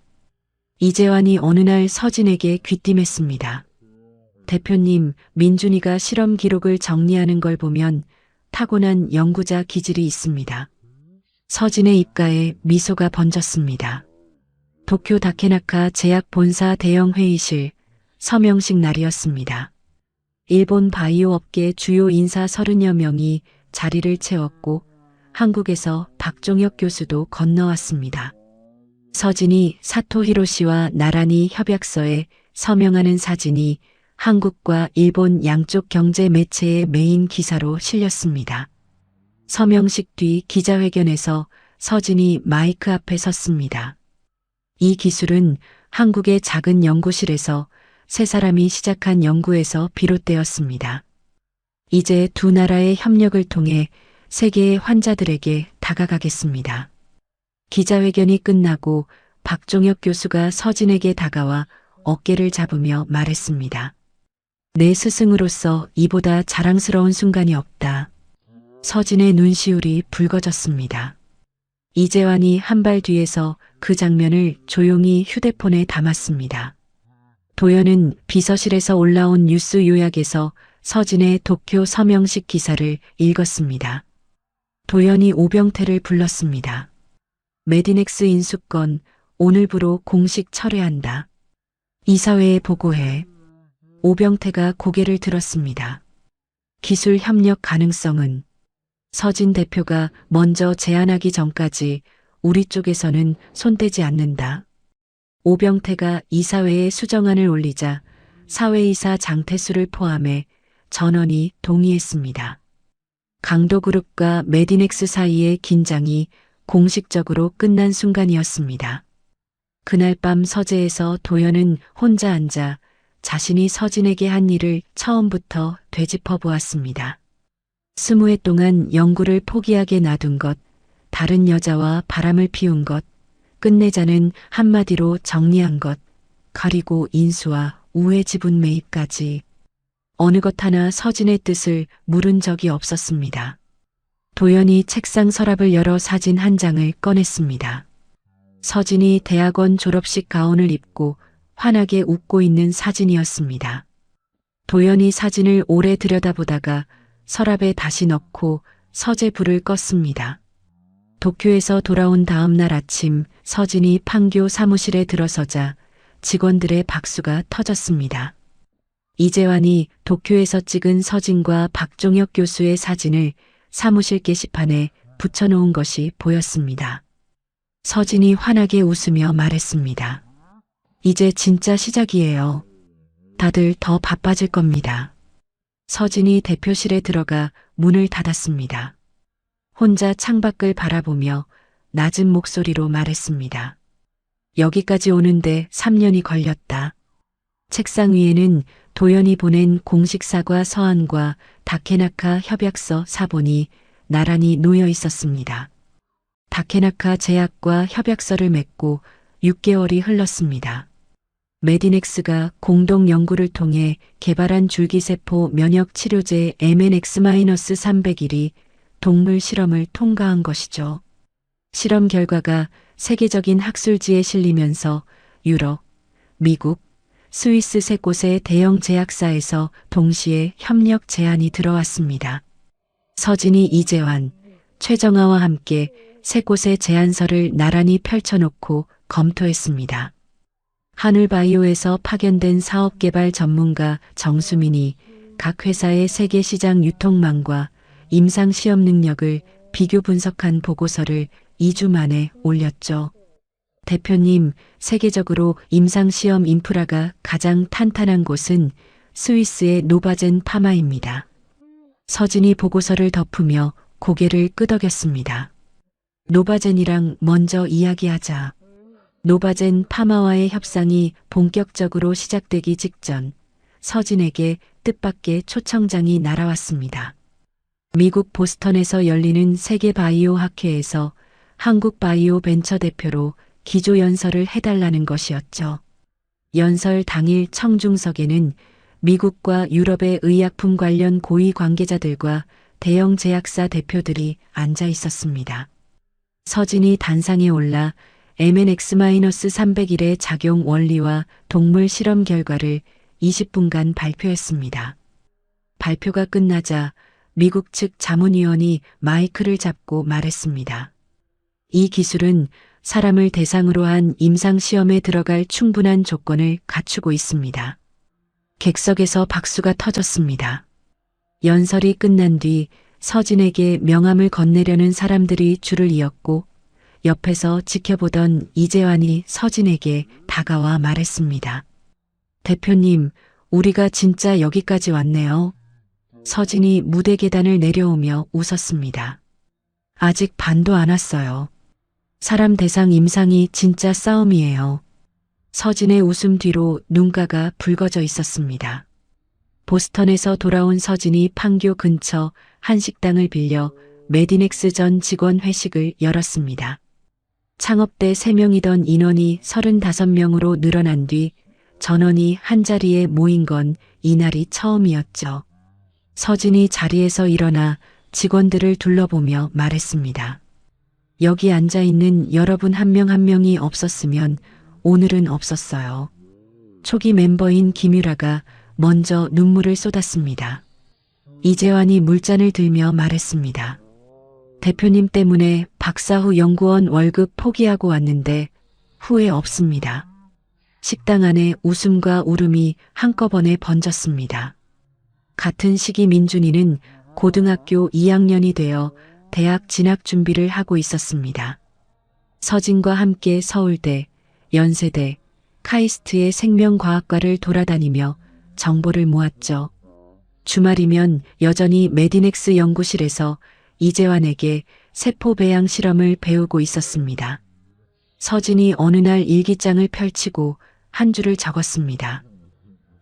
이재환이 어느 날 서진에게 귀띔했습니다. 대표님, 민준이가 실험 기록을 정리하는 걸 보면 타고난 연구자 기질이 있습니다. 서진의 입가에 미소가 번졌습니다. 도쿄 다케나카 제약 본사 대형 회의실, 서명식 날이었습니다. 일본 바이오 업계 주요 인사 30여 명이 자리를 채웠고 한국에서 박종혁 교수도 건너왔습니다. 서진이 사토 히로시와 나란히 협약서에 서명하는 사진이 한국과 일본 양쪽 경제 매체의 메인 기사로 실렸습니다. 서명식 뒤 기자회견에서 서진이 마이크 앞에 섰습니다. 이 기술은 한국의 작은 연구실에서 세 사람이 시작한 연구에서 비롯되었습니다. 이제 두 나라의 협력을 통해 세계의 환자들에게 다가가겠습니다. 기자회견이 끝나고 박종혁 교수가 서진에게 다가와 어깨를 잡으며 말했습니다. 내 스승으로서 이보다 자랑스러운 순간이 없다. 서진의 눈시울이 붉어졌습니다. 이재환이 한 발 뒤에서 그 장면을 조용히 휴대폰에 담았습니다. 도연은 비서실에서 올라온 뉴스 요약에서 서진의 도쿄 서명식 기사를 읽었습니다. 도연이 오병태를 불렀습니다. 메디넥스 인수권 오늘부로 공식 철회한다. 이사회에 보고해. 오병태가 고개를 들었습니다. 기술 협력 가능성은 서진 대표가 먼저 제안하기 전까지 우리 쪽에서는 손대지 않는다. 오병태가 이사회에 수정안을 올리자 사회이사 장태수를 포함해 전원이 동의했습니다. 강도그룹과 메디넥스 사이의 긴장이 공식적으로 끝난 순간이었습니다. 그날 밤 서재에서 도연은 혼자 앉아 자신이 서진에게 한 일을 처음부터 되짚어 보았습니다. 20해 동안 연구를 포기하게 놔둔 것, 다른 여자와 바람을 피운 것, 끝내자는 한마디로 정리한 것, 그리고 인수와 우회 지분 매입까지 어느 것 하나 서진의 뜻을 물은 적이 없었습니다. 도연이 책상 서랍을 열어 사진 한 장을 꺼냈습니다. 서진이 대학원 졸업식 가운을 입고 환하게 웃고 있는 사진이었습니다. 도연이 사진을 오래 들여다보다가 서랍에 다시 넣고 서재 불을 껐습니다. 도쿄에서 돌아온 다음 날 아침 서진이 판교 사무실에 들어서자 직원들의 박수가 터졌습니다. 이재환이 도쿄에서 찍은 서진과 박종혁 교수의 사진을 사무실 게시판에 붙여놓은 것이 보였습니다. 서진이 환하게 웃으며 말했습니다. 이제 진짜 시작이에요. 다들 더 바빠질 겁니다. 서진이 대표실에 들어가 문을 닫았습니다. 혼자 창밖을 바라보며 낮은 목소리로 말했습니다. 여기까지 오는데 3년이 걸렸다. 책상 위에는 도연이 보낸 공식 사과 서한과 다케나카 협약서 사본이 나란히 놓여 있었습니다. 다케나카 제약과 협약서를 맺고 6개월이 흘렀습니다. 메디넥스가 공동 연구를 통해 개발한 줄기세포 면역 치료제 MNX-301이 동물 실험을 통과한 것이죠. 실험 결과가 세계적인 학술지에 실리면서 유럽, 미국, 스위스 세 곳의 대형 제약사에서 동시에 협력 제안이 들어왔습니다. 서진이, 이재환, 최정아와 함께 세 곳의 제안서를 나란히 펼쳐놓고 검토했습니다. 하늘바이오에서 파견된 사업개발 전문가 정수민이 각 회사의 세계 시장 유통망과 임상 시험 능력을 비교 분석한 보고서를 2주 만에 올렸죠. 대표님, 세계적으로 임상 시험 인프라가 가장 탄탄한 곳은 스위스의 노바젠 파마입니다. 서진이 보고서를 덮으며 고개를 끄덕였습니다. 노바젠이랑 먼저 이야기하자. 노바젠 파마와의 협상이 본격적으로 시작되기 직전 서진에게 뜻밖의 초청장이 날아왔습니다. 미국 보스턴에서 열리는 세계 바이오 학회에서 한국 바이오 벤처 대표로 기조연설을 해달라는 것이었죠. 연설 당일 청중석에는 미국과 유럽의 의약품 관련 고위 관계자들과 대형 제약사 대표들이 앉아 있었습니다. 서진이 단상에 올라 MNX-301의 작용 원리와 동물 실험 결과를 20분간 발표했습니다. 발표가 끝나자 미국 측 자문위원이 마이크를 잡고 말했습니다. 이 기술은 사람을 대상으로 한 임상시험에 들어갈 충분한 조건을 갖추고 있습니다. 객석에서 박수가 터졌습니다. 연설이 끝난 뒤 서진에게 명함을 건네려는 사람들이 줄을 이었고 옆에서 지켜보던 이재환이 서진에게 다가와 말했습니다. 대표님, 우리가 진짜 여기까지 왔네요. 서진이 무대 계단을 내려오며 웃었습니다. 아직 반도 안 왔어요. 사람 대상 임상이 진짜 싸움이에요. 서진의 웃음 뒤로 눈가가 붉어져 있었습니다. 보스턴에서 돌아온 서진이 판교 근처 한 식당을 빌려 메디넥스 전 직원 회식을 열었습니다. 창업 때 3명이던 인원이 35명으로 늘어난 뒤 전원이 한자리에 모인 건 이날이 처음이었죠. 서진이 자리에서 일어나 직원들을 둘러보며 말했습니다. 여기 앉아있는 여러분 한 명 한 명이 없었으면 오늘은 없었어요. 초기 멤버인 김유라가 먼저 눈물을 쏟았습니다. 이재환이 물잔을 들며 말했습니다. 대표님 때문에 박사후 연구원 월급 포기하고 왔는데 후회 없습니다. 식당 안에 웃음과 울음이 한꺼번에 번졌습니다. 같은 시기 민준이는 고등학교 2학년이 되어 대학 진학 준비를 하고 있었습니다. 서진과 함께 서울대, 연세대, 카이스트의 생명과학과를 돌아다니며 정보를 모았죠. 주말이면 여전히 메디넥스 연구실에서 이재환에게 세포 배양 실험을 배우고 있었습니다. 서진이 어느 날 일기장을 펼치고 한 줄을 적었습니다.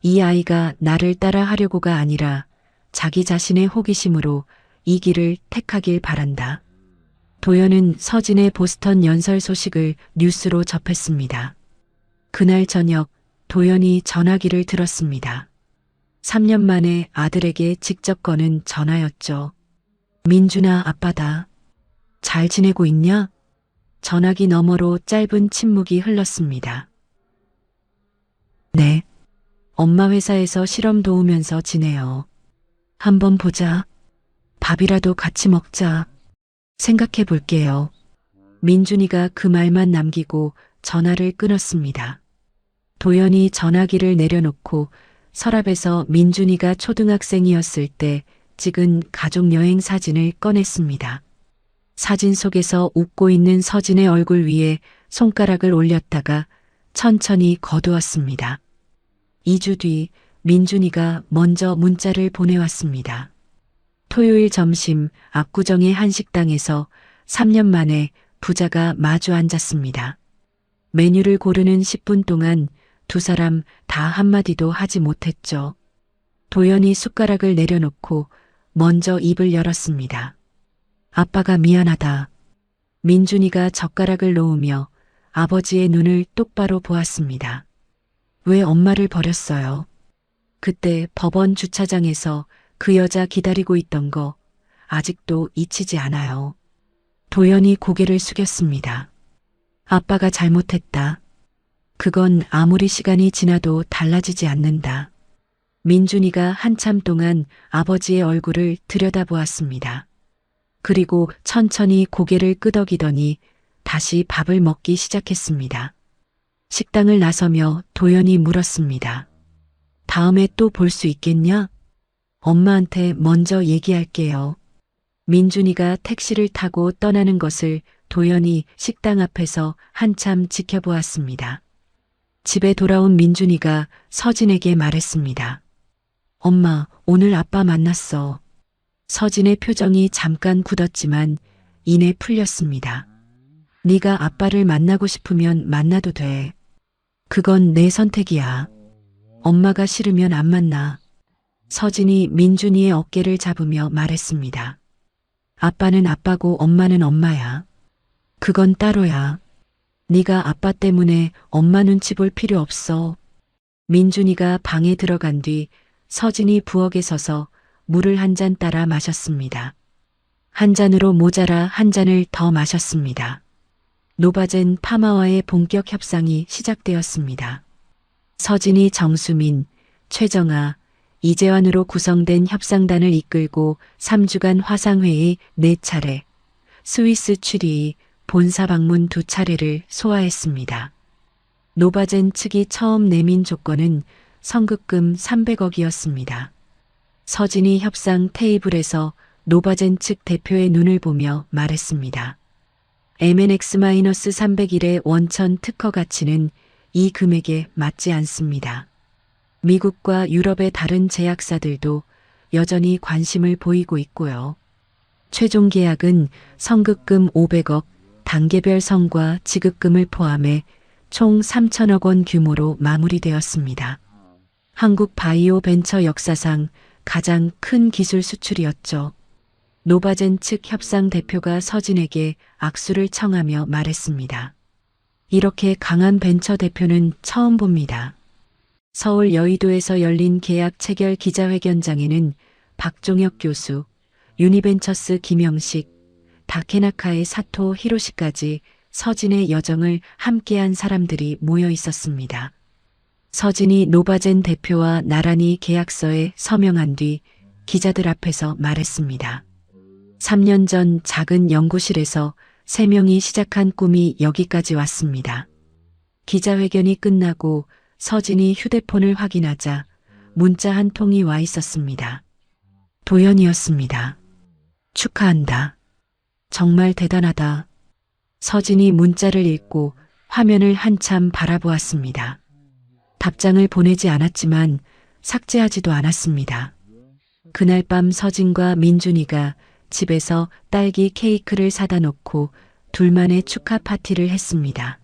이 아이가 나를 따라 하려고가 아니라 자기 자신의 호기심으로 이 길을 택하길 바란다. 도연은 서진의 보스턴 연설 소식을 뉴스로 접했습니다. 그날 저녁 도연이 전화기를 들었습니다. 3년 만에 아들에게 직접 거는 전화였죠. 민준아, 아빠다. 잘 지내고 있냐? 전화기 너머로 짧은 침묵이 흘렀습니다. 네. 엄마 회사에서 실험 도우면서 지내요. 한번 보자. 밥이라도 같이 먹자. 생각해 볼게요. 민준이가 그 말만 남기고 전화를 끊었습니다. 도연이 전화기를 내려놓고 서랍에서 민준이가 초등학생이었을 때 찍은 가족여행 사진을 꺼냈습니다. 사진 속에서 웃고 있는 서진의 얼굴 위에 손가락을 올렸다가 천천히 거두었습니다. 2주 뒤 민준이가 먼저 문자를 보내왔습니다. 토요일 점심 압구정의 한 식당에서 3년 만에 부자가 마주 앉았습니다. 메뉴를 고르는 10분 동안 두 사람 다 한마디도 하지 못했죠. 도연이 숟가락을 내려놓고 먼저 입을 열었습니다. 아빠가 미안하다. 민준이가 젓가락을 놓으며 아버지의 눈을 똑바로 보았습니다. 왜 엄마를 버렸어요? 그때 법원 주차장에서 그 여자 기다리고 있던 거 아직도 잊히지 않아요. 도연이 고개를 숙였습니다. 아빠가 잘못했다. 그건 아무리 시간이 지나도 달라지지 않는다. 민준이가 한참 동안 아버지의 얼굴을 들여다보았습니다. 그리고 천천히 고개를 끄덕이더니 다시 밥을 먹기 시작했습니다. 식당을 나서며 도연이 물었습니다. 다음에 또 볼 수 있겠냐? 엄마한테 먼저 얘기할게요. 민준이가 택시를 타고 떠나는 것을 도연이 식당 앞에서 한참 지켜보았습니다. 집에 돌아온 민준이가 서진에게 말했습니다. 엄마, 오늘 아빠 만났어. 서진의 표정이 잠깐 굳었지만 이내 풀렸습니다. 네가 아빠를 만나고 싶으면 만나도 돼. 그건 내 선택이야. 엄마가 싫으면 안 만나. 서진이 민준이의 어깨를 잡으며 말했습니다. 아빠는 아빠고 엄마는 엄마야. 그건 따로야. 네가 아빠 때문에 엄마 눈치 볼 필요 없어. 민준이가 방에 들어간 뒤 서진이 부엌에 서서 물을 한 잔 따라 마셨습니다. 한 잔으로 모자라 한 잔을 더 마셨습니다. 노바젠 파마와의 본격 협상이 시작되었습니다. 서진이 정수민, 최정아, 이재환으로 구성된 협상단을 이끌고 3주간 화상회의 4차례, 스위스 출의, 본사 방문 2차례를 소화했습니다. 노바젠 측이 처음 내민 조건은 선급금 300억이었습니다. 서진이 협상 테이블에서 노바젠 측 대표의 눈을 보며 말했습니다. MNX-301의 원천 특허 가치는 이 금액에 맞지 않습니다. 미국과 유럽의 다른 제약사들도 여전히 관심을 보이고 있고요. 최종 계약은 선급금 500억, 단계별 선과 지급금을 포함해 총 3천억 원 규모로 마무리되었습니다. 한국 바이오 벤처 역사상 가장 큰 기술 수출이었죠. 노바젠 측 협상 대표가 서진에게 악수를 청하며 말했습니다. 이렇게 강한 벤처 대표는 처음 봅니다. 서울 여의도에서 열린 계약 체결 기자회견장에는 박종혁 교수, 유니벤처스 김영식, 다케나카의 사토 히로시까지 서진의 여정을 함께한 사람들이 모여 있었습니다. 서진이 노바젠 대표와 나란히 계약서에 서명한 뒤 기자들 앞에서 말했습니다. 3년 전 작은 연구실에서 3명이 시작한 꿈이 여기까지 왔습니다. 기자회견이 끝나고 서진이 휴대폰을 확인하자 문자 한 통이 와 있었습니다. 도연이었습니다. 축하한다. 정말 대단하다. 서진이 문자를 읽고 화면을 한참 바라보았습니다. 답장을 보내지 않았지만 삭제하지도 않았습니다. 그날 밤 서진과 민준이가 집에서 딸기 케이크를 사다 놓고 둘만의 축하 파티를 했습니다.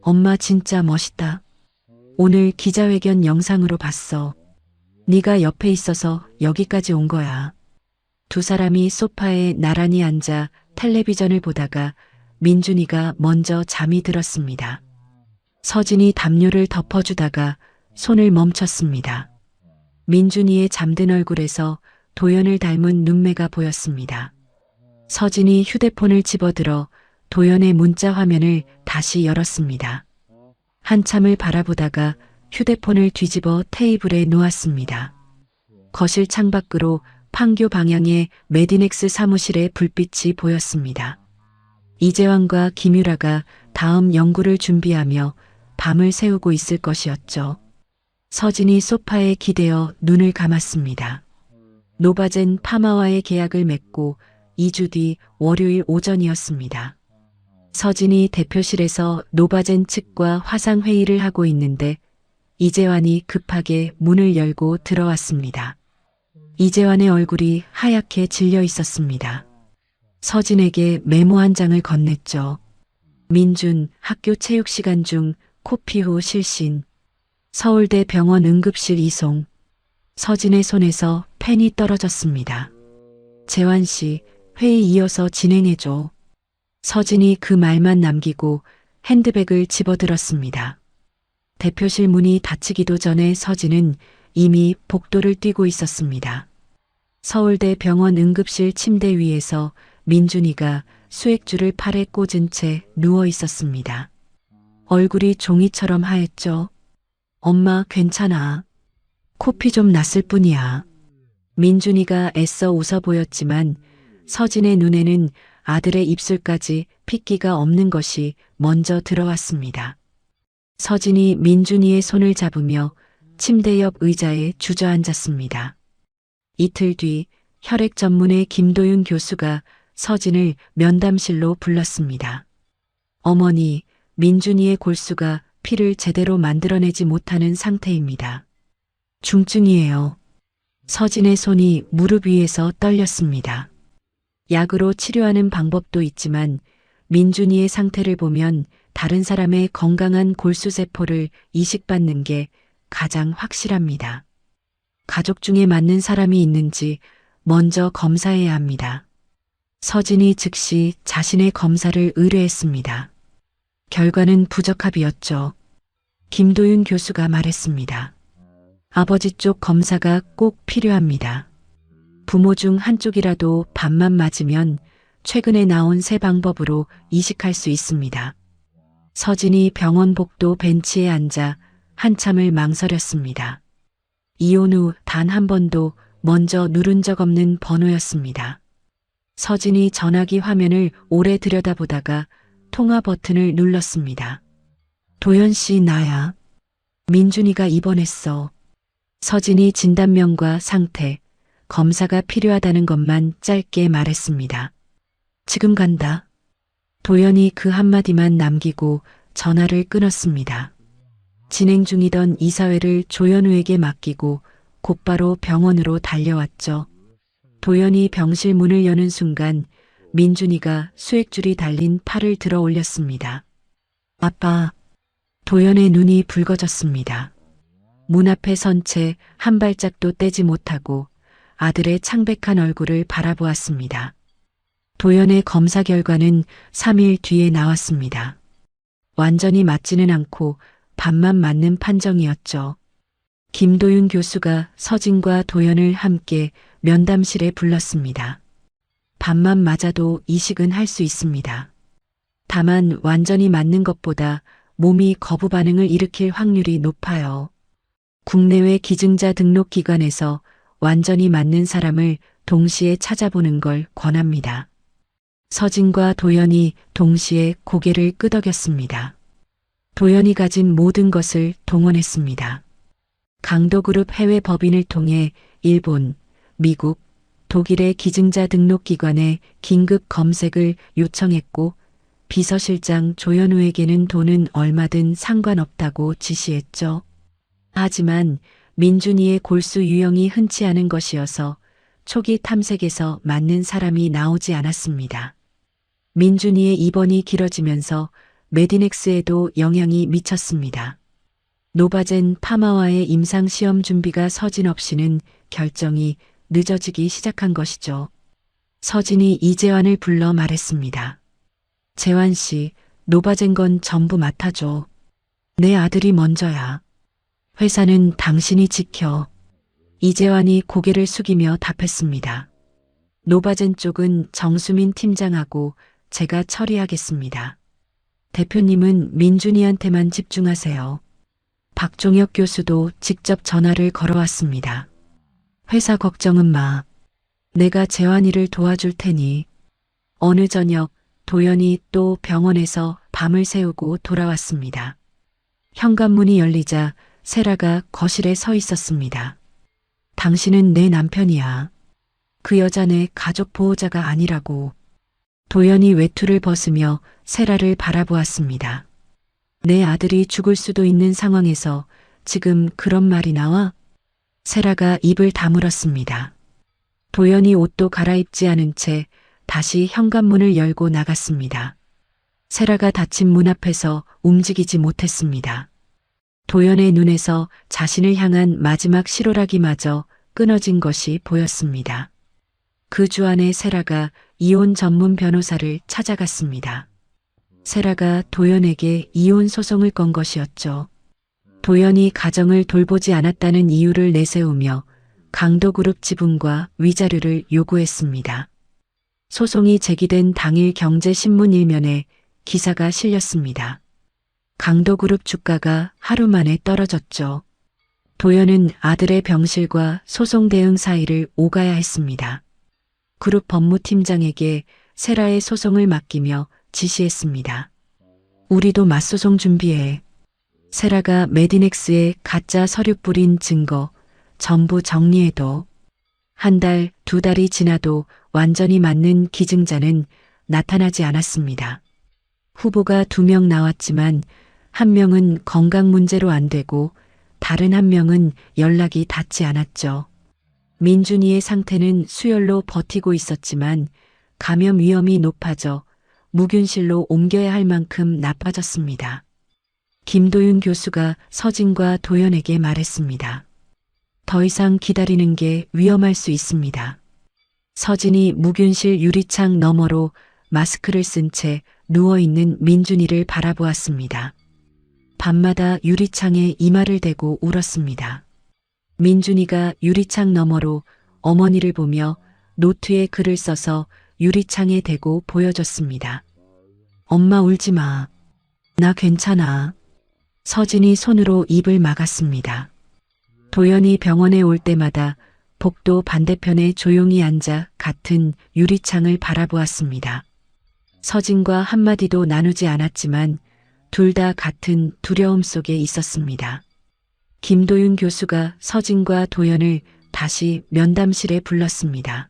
엄마 진짜 멋있다. 오늘 기자회견 영상으로 봤어. 네가 옆에 있어서 여기까지 온 거야. 두 사람이 소파에 나란히 앉아 텔레비전을 보다가 민준이가 먼저 잠이 들었습니다. 서진이 담요를 덮어주다가 손을 멈췄습니다. 민준이의 잠든 얼굴에서 도연을 닮은 눈매가 보였습니다. 서진이 휴대폰을 집어들어 도연의 문자 화면을 다시 열었습니다. 한참을 바라보다가 휴대폰을 뒤집어 테이블에 놓았습니다. 거실 창밖으로 판교 방향의 메디넥스 사무실의 불빛이 보였습니다. 이재환과 김유라가 다음 연구를 준비하며 밤을 새우고 있을 것이었죠. 서진이 소파에 기대어 눈을 감았습니다. 노바젠 파마와의 계약을 맺고 2주 뒤 월요일 오전이었습니다. 서진이 대표실에서 노바젠 측과 화상회의를 하고 있는데 이재환이 급하게 문을 열고 들어왔습니다. 이재환의 얼굴이 하얗게 질려 있었습니다. 서진에게 메모 한 장을 건넸죠. 민준, 학교 체육 시간 중 코피 후 실신. 서울대 병원 응급실 이송. 서진의 손에서 펜이 떨어졌습니다. 재환 씨, 회의 이어서 진행해줘. 서진이 그 말만 남기고 핸드백을 집어들었습니다. 대표실 문이 닫히기도 전에 서진은 이미 복도를 뛰고 있었습니다. 서울대 병원 응급실 침대 위에서 민준이가 수액줄을 팔에 꽂은 채 누워 있었습니다. 얼굴이 종이처럼 하였죠. 엄마 괜찮아. 코피 좀 났을 뿐이야. 민준이가 애써 웃어 보였지만 서진의 눈에는 아들의 입술까지 핏기가 없는 것이 먼저 들어왔습니다. 서진이 민준이의 손을 잡으며 침대 옆 의자에 주저앉았습니다. 이틀 뒤 혈액 전문의 김도윤 교수가 서진을 면담실로 불렀습니다. 어머니, 민준이의 골수가 피를 제대로 만들어내지 못하는 상태입니다. 중증이에요. 서진의 손이 무릎 위에서 떨렸습니다. 약으로 치료하는 방법도 있지만 민준이의 상태를 보면 다른 사람의 건강한 골수세포를 이식받는 게 가장 확실합니다. 가족 중에 맞는 사람이 있는지 먼저 검사해야 합니다. 서진이 즉시 자신의 검사를 의뢰했습니다. 결과는 부적합이었죠. 김도윤 교수가 말했습니다. 아버지 쪽 검사가 꼭 필요합니다. 부모 중 한쪽이라도 반만 맞으면 최근에 나온 새 방법으로 이식할 수 있습니다. 서진이 병원 복도 벤치에 앉아 한참을 망설였습니다. 이혼 후 단 한 번도 먼저 누른 적 없는 번호였습니다. 서진이 전화기 화면을 오래 들여다보다가 통화 버튼을 눌렀습니다. 도연 씨 나야. 민준이가 입원했어. 서진이 진단명과 상태, 검사가 필요하다는 것만 짧게 말했습니다. 지금 간다. 도연이 그 한마디만 남기고 전화를 끊었습니다. 진행 중이던 이사회를 조현우에게 맡기고 곧바로 병원으로 달려왔죠. 도연이 병실 문을 여는 순간 민준이가 수액줄이 달린 팔을 들어 올렸습니다. 아빠. 도연의 눈이 붉어졌습니다. 문 앞에 선 채 한 발짝도 떼지 못하고 아들의 창백한 얼굴을 바라보았습니다. 도연의 검사 결과는 3일 뒤에 나왔습니다. 완전히 맞지는 않고 반만 맞는 판정이었죠. 김도윤 교수가 서진과 도연을 함께 면담실에 불렀습니다. 반만 맞아도 이식은 할 수 있습니다. 다만 완전히 맞는 것보다 몸이 거부 반응을 일으킬 확률이 높아요. 국내외 기증자 등록 기관에서 완전히 맞는 사람을 동시에 찾아보는 걸 권합니다. 서진과 도연이 동시에 고개를 끄덕였습니다. 도연이 가진 모든 것을 동원했습니다. 강도그룹 해외 법인을 통해 일본, 미국, 독일의 기증자 등록 기관에 긴급 검색을 요청했고 비서실장 조현우에게는 돈은 얼마든 상관없다고 지시했죠. 하지만 민준이의 골수 유형이 흔치 않은 것이어서 초기 탐색에서 맞는 사람이 나오지 않았습니다. 민준이의 입원이 길어지면서 메디넥스에도 영향이 미쳤습니다. 노바젠 파마와의 임상시험 준비가 서진 없이는 결정이 늦어지기 시작한 것이죠. 서진이 이재환을 불러 말했습니다. 재환 씨, 노바젠 건 전부 맡아줘. 내 아들이 먼저야. 회사는 당신이 지켜. 이재환이 고개를 숙이며 답했습니다. 노바젠 쪽은 정수민 팀장하고 제가 처리하겠습니다. 대표님은 민준이한테만 집중하세요. 박종혁 교수도 직접 전화를 걸어왔습니다. 회사 걱정은 마. 내가 재환이를 도와줄 테니. 어느 저녁 도연이 또 병원에서 밤을 새우고 돌아왔습니다. 현관문이 열리자 세라가 거실에 서 있었습니다. 당신은 내 남편이야. 그 여자 내 가족 보호자가 아니라고. 도연이 외투를 벗으며 세라를 바라보았습니다. 내 아들이 죽을 수도 있는 상황에서 지금 그런 말이 나와? 세라가 입을 다물었습니다. 도연이 옷도 갈아입지 않은 채 다시 현관문을 열고 나갔습니다. 세라가 닫힌 문 앞에서 움직이지 못했습니다. 도연의 눈에서 자신을 향한 마지막 실오라기마저 끊어진 것이 보였습니다. 그 주 안에 세라가 이혼 전문 변호사를 찾아갔습니다. 세라가 도연에게 이혼 소송을 건 것이었죠. 도연이 가정을 돌보지 않았다는 이유를 내세우며 강도그룹 지분과 위자료를 요구했습니다. 소송이 제기된 당일 경제신문 일면에 기사가 실렸습니다. 강도그룹 주가가 하루 만에 떨어졌죠. 도연은 아들의 병실과 소송 대응 사이를 오가야 했습니다. 그룹 법무팀장에게 세라의 소송을 맡기며 지시했습니다. 우리도 맞소송 준비해. 세라가 메디넥스에 가짜 서류 뿌린 증거 전부 정리해둬. 한 달, 두 달이 지나도 완전히 맞는 기증자는 나타나지 않았습니다. 후보가 2명 나왔지만 한 명은 건강 문제로 안 되고 다른 한 명은 연락이 닿지 않았죠. 민준이의 상태는 수혈로 버티고 있었지만 감염 위험이 높아져 무균실로 옮겨야 할 만큼 나빠졌습니다. 김도윤 교수가 서진과 도연에게 말했습니다. 더 이상 기다리는 게 위험할 수 있습니다. 서진이 무균실 유리창 너머로 마스크를 쓴 채 누워있는 민준이를 바라보았습니다. 밤마다 유리창에 이마를 대고 울었습니다. 민준이가 유리창 너머로 어머니를 보며 노트에 글을 써서 유리창에 대고 보여줬습니다. 엄마 울지 마. 나 괜찮아. 서진이 손으로 입을 막았습니다. 도연이 병원에 올 때마다 복도 반대편에 조용히 앉아 같은 유리창을 바라보았습니다. 서진과 한마디도 나누지 않았지만 둘 다 같은 두려움 속에 있었습니다. 김도윤 교수가 서진과 도연을 다시 면담실에 불렀습니다.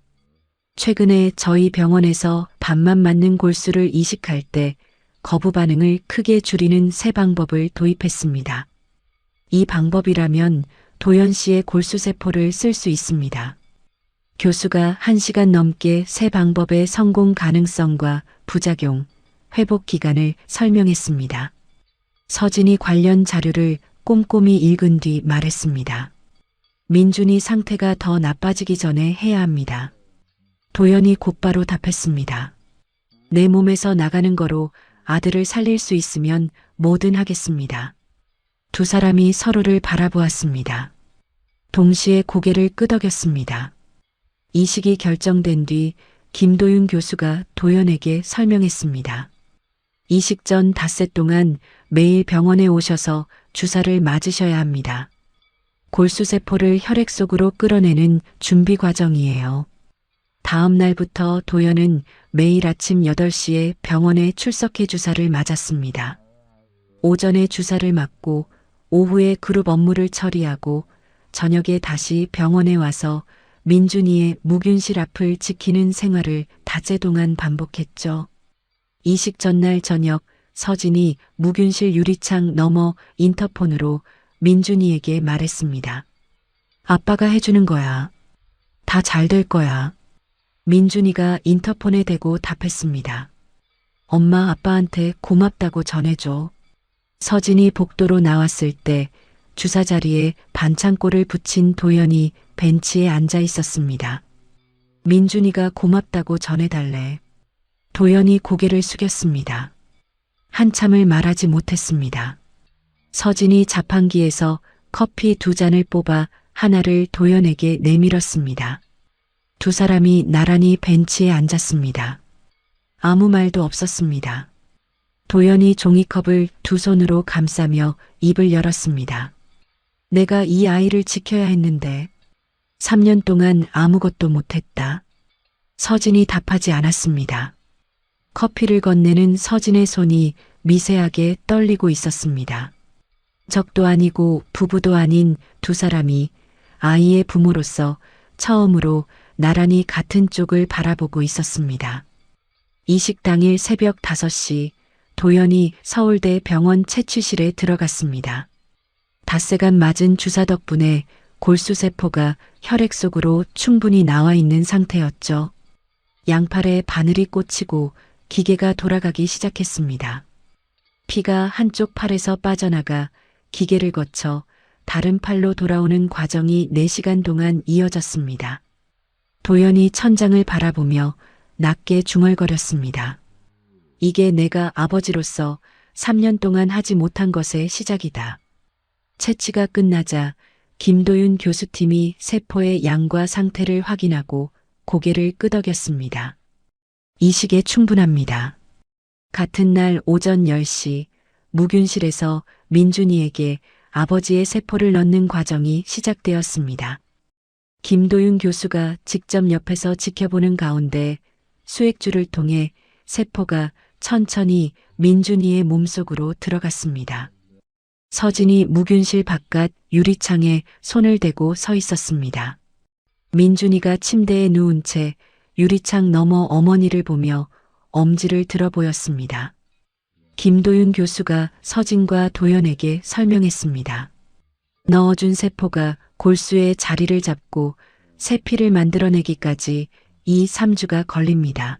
최근에 저희 병원에서 밤만 맞는 골수를 이식할 때 거부 반응을 크게 줄이는 새 방법을 도입했습니다. 이 방법이라면 도연 씨의 골수세포를 쓸 수 있습니다. 교수가 1시간 넘게 새 방법의 성공 가능성과 부작용, 회복 기간을 설명했습니다. 서진이 관련 자료를 꼼꼼히 읽은 뒤 말했습니다. 민준이 상태가 더 나빠지기 전에 해야 합니다. 도연이 곧바로 답했습니다. 내 몸에서 나가는 거로 아들을 살릴 수 있으면 뭐든 하겠습니다. 두 사람이 서로를 바라보았습니다. 동시에 고개를 끄덕였습니다. 이식이 결정된 뒤 김도윤 교수가 도연에게 설명했습니다. 이식 전 닷새 동안 매일 병원에 오셔서 주사를 맞으셔야 합니다. 골수세포를 혈액 속으로 끌어내는 준비 과정이에요. 다음 날부터 도연은 매일 아침 8시에 병원에 출석해 주사를 맞았습니다. 오전에 주사를 맞고 오후에 그룹 업무를 처리하고 저녁에 다시 병원에 와서 민준이의 무균실 앞을 지키는 생활을 닷새 동안 반복했죠. 이식 전날 저녁 서진이 무균실 유리창 너머 인터폰으로 민준이에게 말했습니다. 아빠가 해주는 거야. 다 잘 될 거야. 민준이가 인터폰에 대고 답했습니다. 엄마 아빠한테 고맙다고 전해줘. 서진이 복도로 나왔을 때 주사 자리에 반창고를 붙인 도연이 벤치에 앉아 있었습니다. 민준이가 고맙다고 전해달래. 도연이 고개를 숙였습니다. 한참을 말하지 못했습니다. 서진이 자판기에서 커피 2잔을 뽑아 하나를 도연에게 내밀었습니다. 두 사람이 나란히 벤치에 앉았습니다. 아무 말도 없었습니다. 도연이 종이컵을 두 손으로 감싸며 입을 열었습니다. 내가 이 아이를 지켜야 했는데 3년 동안 아무것도 못했다. 서진이 답하지 않았습니다. 커피를 건네는 서진의 손이 미세하게 떨리고 있었습니다. 적도 아니고 부부도 아닌 두 사람이 아이의 부모로서 처음으로 나란히 같은 쪽을 바라보고 있었습니다. 이식 당일 새벽 5시 도연이 서울대 병원 채취실에 들어갔습니다. 닷새간 맞은 주사 덕분에 골수세포가 혈액 속으로 충분히 나와 있는 상태였죠. 양팔에 바늘이 꽂히고 기계가 돌아가기 시작했습니다. 피가 한쪽 팔에서 빠져나가 기계를 거쳐 다른 팔로 돌아오는 과정이 4시간 동안 이어졌습니다. 도연이 천장을 바라보며 낮게 중얼거렸습니다. 이게 내가 아버지로서 3년 동안 하지 못한 것의 시작이다. 채취가 끝나자 김도윤 교수팀이 세포의 양과 상태를 확인하고 고개를 끄덕였습니다. 이 시기에 충분합니다. 같은 날 오전 10시 무균실에서 민준이에게 아버지의 세포를 넣는 과정이 시작되었습니다. 김도윤 교수가 직접 옆에서 지켜보는 가운데 수액줄을 통해 세포가 천천히 민준이의 몸속으로 들어갔습니다. 서진이 무균실 바깥 유리창에 손을 대고 서 있었습니다. 민준이가 침대에 누운 채 유리창 너머 어머니를 보며 엄지를 들어 보였습니다. 김도윤 교수가 서진과 도연에게 설명했습니다. 넣어준 세포가 골수의 자리를 잡고 세피를 만들어내기까지 2~3주가 걸립니다.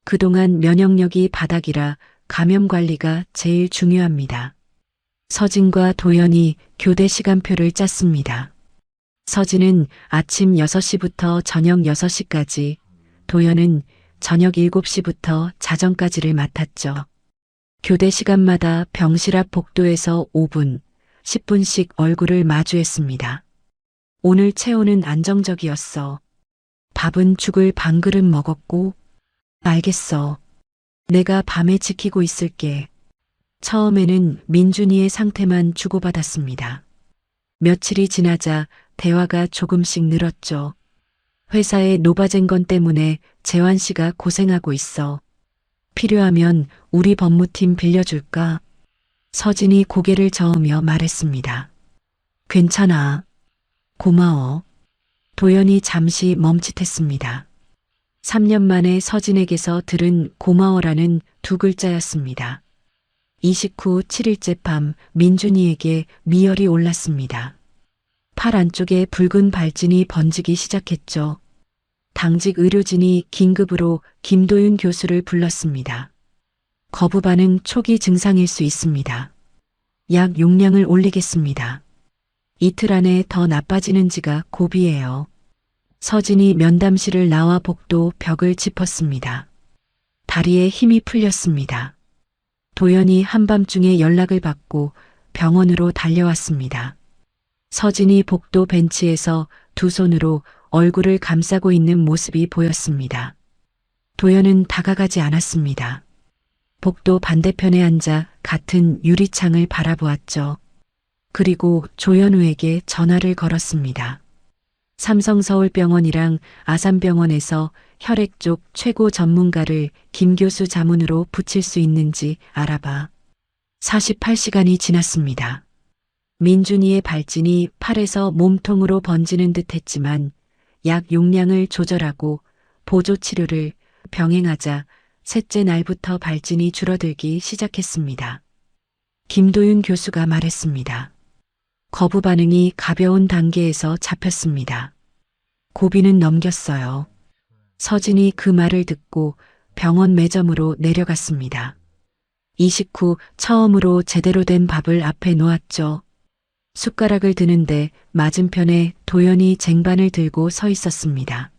그동안 면역력이 바닥이라 감염 관리가 제일 중요합니다. 서진과 도연이 교대 시간표를 짰습니다. 서진은 아침 6시부터 저녁 6시까지, 도연은 저녁 7시부터 자정까지를 맡았죠. 교대 시간마다 병실 앞 복도에서 5분, 10분씩 얼굴을 마주했습니다. 오늘 체온은 안정적이었어. 밥은 죽을 반 그릇 먹었고, 알겠어. 내가 밤에 지키고 있을게. 처음에는 민준이의 상태만 주고받았습니다. 며칠이 지나자 대화가 조금씩 늘었죠. 회사에 노바젠 건 때문에 재환 씨가 고생하고 있어. 필요하면 우리 법무팀 빌려줄까? 서진이 고개를 저으며 말했습니다. 괜찮아. 고마워. 도연이 잠시 멈칫했습니다. 3년 만에 서진에게서 들은 고마워라는 두 글자였습니다. 이식 후 7일째 밤 민준이에게 미열이 올랐습니다. 팔 안쪽에 붉은 발진이 번지기 시작했죠. 당직 의료진이 긴급으로 김도윤 교수를 불렀습니다. 거부 반응 초기 증상일 수 있습니다. 약 용량을 올리겠습니다. 이틀 안에 더 나빠지는지가 고비예요. 서진이 면담실을 나와 복도 벽을 짚었습니다. 다리에 힘이 풀렸습니다. 도연이 한밤중에 연락을 받고 병원으로 달려왔습니다. 서진이 복도 벤치에서 두 손으로 얼굴을 감싸고 있는 모습이 보였습니다. 도연은 다가가지 않았습니다. 복도 반대편에 앉아 같은 유리창을 바라보았죠. 그리고 조현우에게 전화를 걸었습니다. 삼성서울병원이랑 아산병원에서 혈액 쪽 최고 전문가를 김 교수 자문으로 붙일 수 있는지 알아봐. 48시간이 지났습니다. 민준이의 발진이 팔에서 몸통으로 번지는 듯 했지만 약 용량을 조절하고 보조 치료를 병행하자 셋째 날부터 발진이 줄어들기 시작했습니다. 김도윤 교수가 말했습니다. 거부 반응이 가벼운 단계에서 잡혔습니다. 고비는 넘겼어요. 서진이 그 말을 듣고 병원 매점으로 내려갔습니다. 이식 후 처음으로 제대로 된 밥을 앞에 놓았죠. 숟가락을 드는데 맞은편에 도연이 쟁반을 들고 서 있었습니다.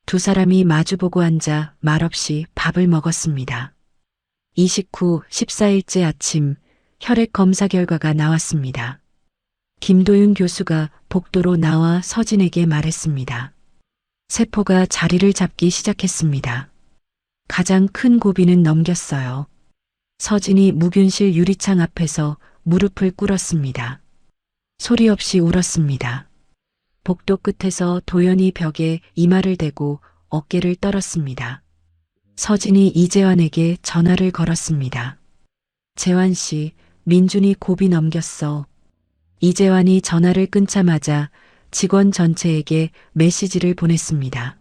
두 사람이 마주보고 앉아 말없이 밥을 먹었습니다. 이식 후 14일째 아침 혈액 검사 결과가 나왔습니다. 김도윤 교수가 복도로 나와 서진에게 말했습니다. 세포가 자리를 잡기 시작했습니다. 가장 큰 고비는 넘겼어요. 서진이 무균실 유리창 앞에서 무릎을 꿇었습니다. 소리 없이 울었습니다. 복도 끝에서 도연이 벽에 이마를 대고 어깨를 떨었습니다. 서진이 이재환에게 전화를 걸었습니다. 재환 씨, 민준이 고비 넘겼어. 이재환이 전화를 끊자마자 직원 전체에게 메시지를 보냈습니다.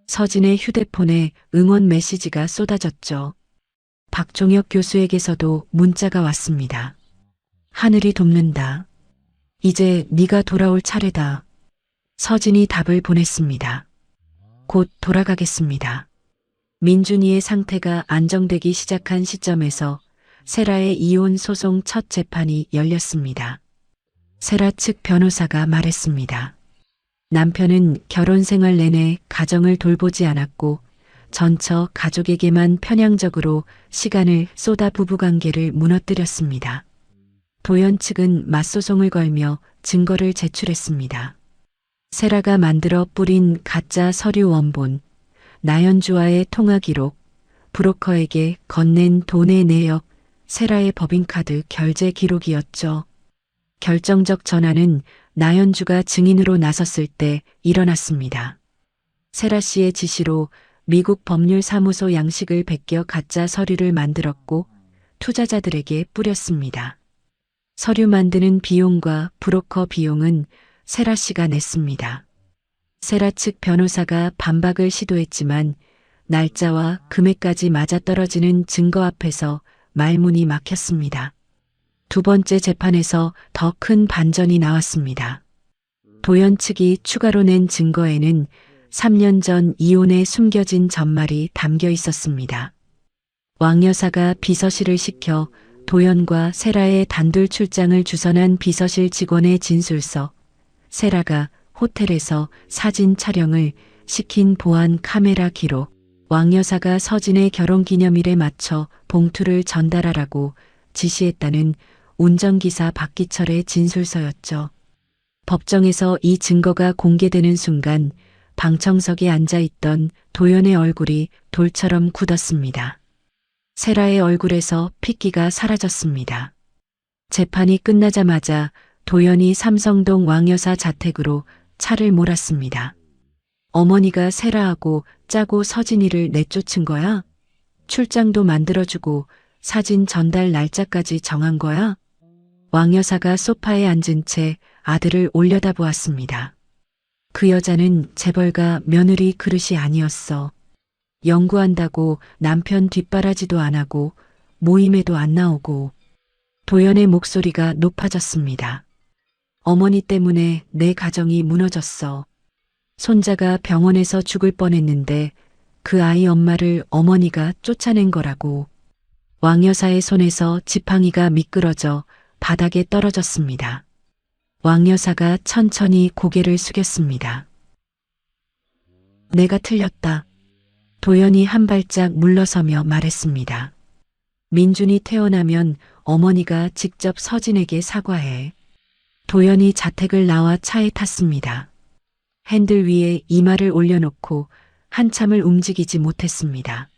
서진의 휴대폰에 응원 메시지가 쏟아졌죠. 박종혁 교수에게서도 문자가 왔습니다. 하늘이 돕는다. 이제 네가 돌아올 차례다. 서진이 답을 보냈습니다. 곧 돌아가겠습니다. 민준이의 상태가 안정되기 시작한 시점에서 세라의 이혼 소송 첫 재판이 열렸습니다. 세라 측 변호사가 말했습니다. 남편은 결혼 생활 내내 가정을 돌보지 않았고 전처 가족에게만 편향적으로 시간을 쏟아 부부관계를 무너뜨렸습니다. 도연 측은 맞소송을 걸며 증거를 제출했습니다. 세라가 만들어 뿌린 가짜 서류 원본, 나연주와의 통화 기록, 브로커에게 건넨 돈의 내역, 세라의 법인카드 결제 기록이었죠. 결정적 전환은 나연주가 증인으로 나섰을 때 일어났습니다. 세라 씨의 지시로 미국 법률사무소 양식을 베껴 가짜 서류를 만들었고 투자자들에게 뿌렸습니다. 서류 만드는 비용과 브로커 비용은 세라 씨가 냈습니다. 세라 측 변호사가 반박을 시도했지만 날짜와 금액까지 맞아떨어지는 증거 앞에서 말문이 막혔습니다. 두 번째 재판에서 더 큰 반전이 나왔습니다. 도연 측이 추가로 낸 증거에는 3년 전 이혼에 숨겨진 전말이 담겨 있었습니다. 왕 여사가 비서실을 시켜 도연과 세라의 단둘 출장을 주선한 비서실 직원의 진술서, 세라가 호텔에서 사진 촬영을 시킨 보안 카메라 기록, 왕 여사가 서진의 결혼기념일에 맞춰 봉투를 전달하라고 지시했다는 운전기사 박기철의 진술서였죠. 법정에서 이 증거가 공개되는 순간 방청석에 앉아있던 도연의 얼굴이 돌처럼 굳었습니다. 세라의 얼굴에서 핏기가 사라졌습니다. 재판이 끝나자마자 도연이 삼성동 왕여사 자택으로 차를 몰았습니다. 어머니가 세라하고 짜고 서진이를 내쫓은 거야? 출장도 만들어주고 사진 전달 날짜까지 정한 거야? 왕여사가 소파에 앉은 채 아들을 올려다보았습니다. 그 여자는 재벌가 며느리 그릇이 아니었어. 연구한다고 남편 뒷바라지도 안 하고 모임에도 안 나오고. 도연의 목소리가 높아졌습니다. 어머니 때문에 내 가정이 무너졌어. 손자가 병원에서 죽을 뻔했는데 그 아이 엄마를 어머니가 쫓아낸 거라고. 왕 여사의 손에서 지팡이가 미끄러져 바닥에 떨어졌습니다. 왕 여사가 천천히 고개를 숙였습니다. 내가 틀렸다. 도연이 한 발짝 물러서며 말했습니다. 민준이 태어나면 어머니가 직접 서진에게 사과해. 도연이 자택을 나와 차에 탔습니다. 핸들 위에 이마를 올려놓고 한참을 움직이지 못했습니다.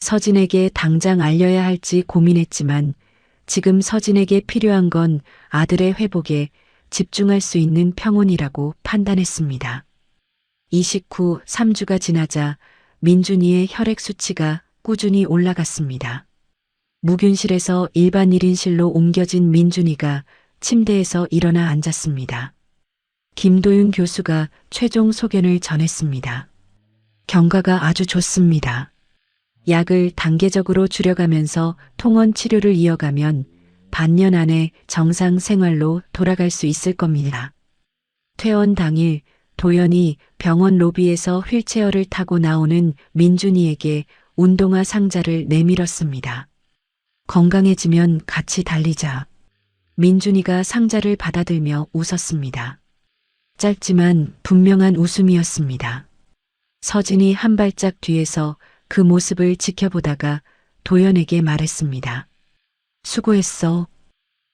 서진에게 당장 알려야 할지 고민했지만 지금 서진에게 필요한 건 아들의 회복에 집중할 수 있는 평온이라고 판단했습니다. 이식 후 3주가 지나자 민준이의 혈액 수치가 꾸준히 올라갔습니다. 무균실에서 일반 1인실로 옮겨진 민준이가 침대에서 일어나 앉았습니다. 김도윤 교수가 최종 소견을 전했습니다. 경과가 아주 좋습니다. 약을 단계적으로 줄여가면서 통원 치료를 이어가면 반년 안에 정상 생활로 돌아갈 수 있을 겁니다. 퇴원 당일 도연이 병원 로비에서 휠체어를 타고 나오는 민준이에게 운동화 상자를 내밀었습니다. 건강해지면 같이 달리자. 민준이가 상자를 받아들며 웃었습니다. 짧지만 분명한 웃음이었습니다. 서진이 한 발짝 뒤에서 그 모습을 지켜보다가 도연에게 말했습니다. 수고했어.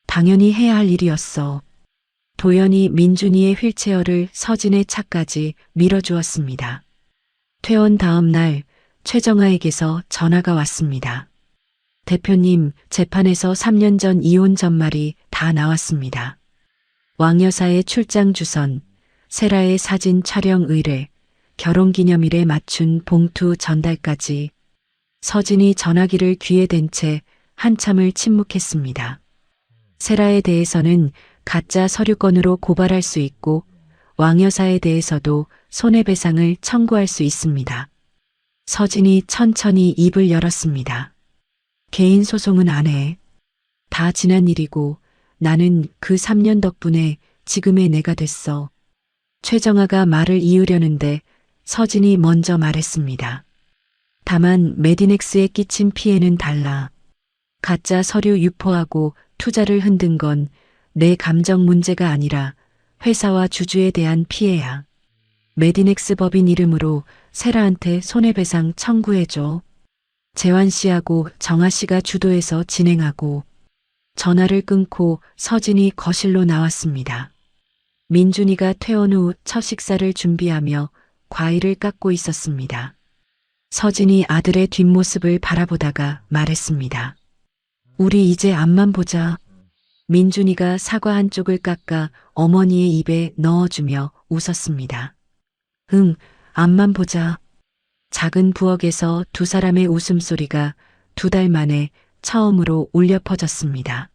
당연히 해야 할 일이었어. 도연이 민준이의 휠체어를 서진의 차까지 밀어주었습니다. 퇴원 다음 날 최정아에게서 전화가 왔습니다. 대표님, 재판에서 3년 전 이혼 전말이 다 나왔습니다. 왕 여사의 출장 주선, 세라의 사진 촬영 의뢰, 결혼기념일에 맞춘 봉투 전달까지. 서진이 전화기를 귀에 댄 채 한참을 침묵했습니다. 세라에 대해서는 가짜 서류건으로 고발할 수 있고 왕 여사에 대해서도 손해배상을 청구할 수 있습니다. 서진이 천천히 입을 열었습니다. 개인 소송은 안 해. 다 지난 일이고 나는 그 3년 덕분에 지금의 내가 됐어. 최정아가 말을 이으려는데 서진이 먼저 말했습니다. 다만 메디넥스에 끼친 피해는 달라. 가짜 서류 유포하고 투자를 흔든 건 내 감정 문제가 아니라 회사와 주주에 대한 피해야. 메디넥스 법인 이름으로 세라한테 손해배상 청구해줘. 재환 씨하고 정아 씨가 주도해서 진행하고 전화를 끊고 서진이 거실로 나왔습니다. 민준이가 퇴원 후 첫 식사를 준비하며 과일을 깎고 있었습니다. 서진이 아들의 뒷모습을 바라보다가 말했습니다. 우리 이제 앞만 보자. 민준이가 사과 한쪽을 깎아 어머니의 입에 넣어주며 웃었습니다. 응, 앞만 보자. 작은 부엌에서 두 사람의 웃음소리가 2달 만에 처음으로 울려 퍼졌습니다.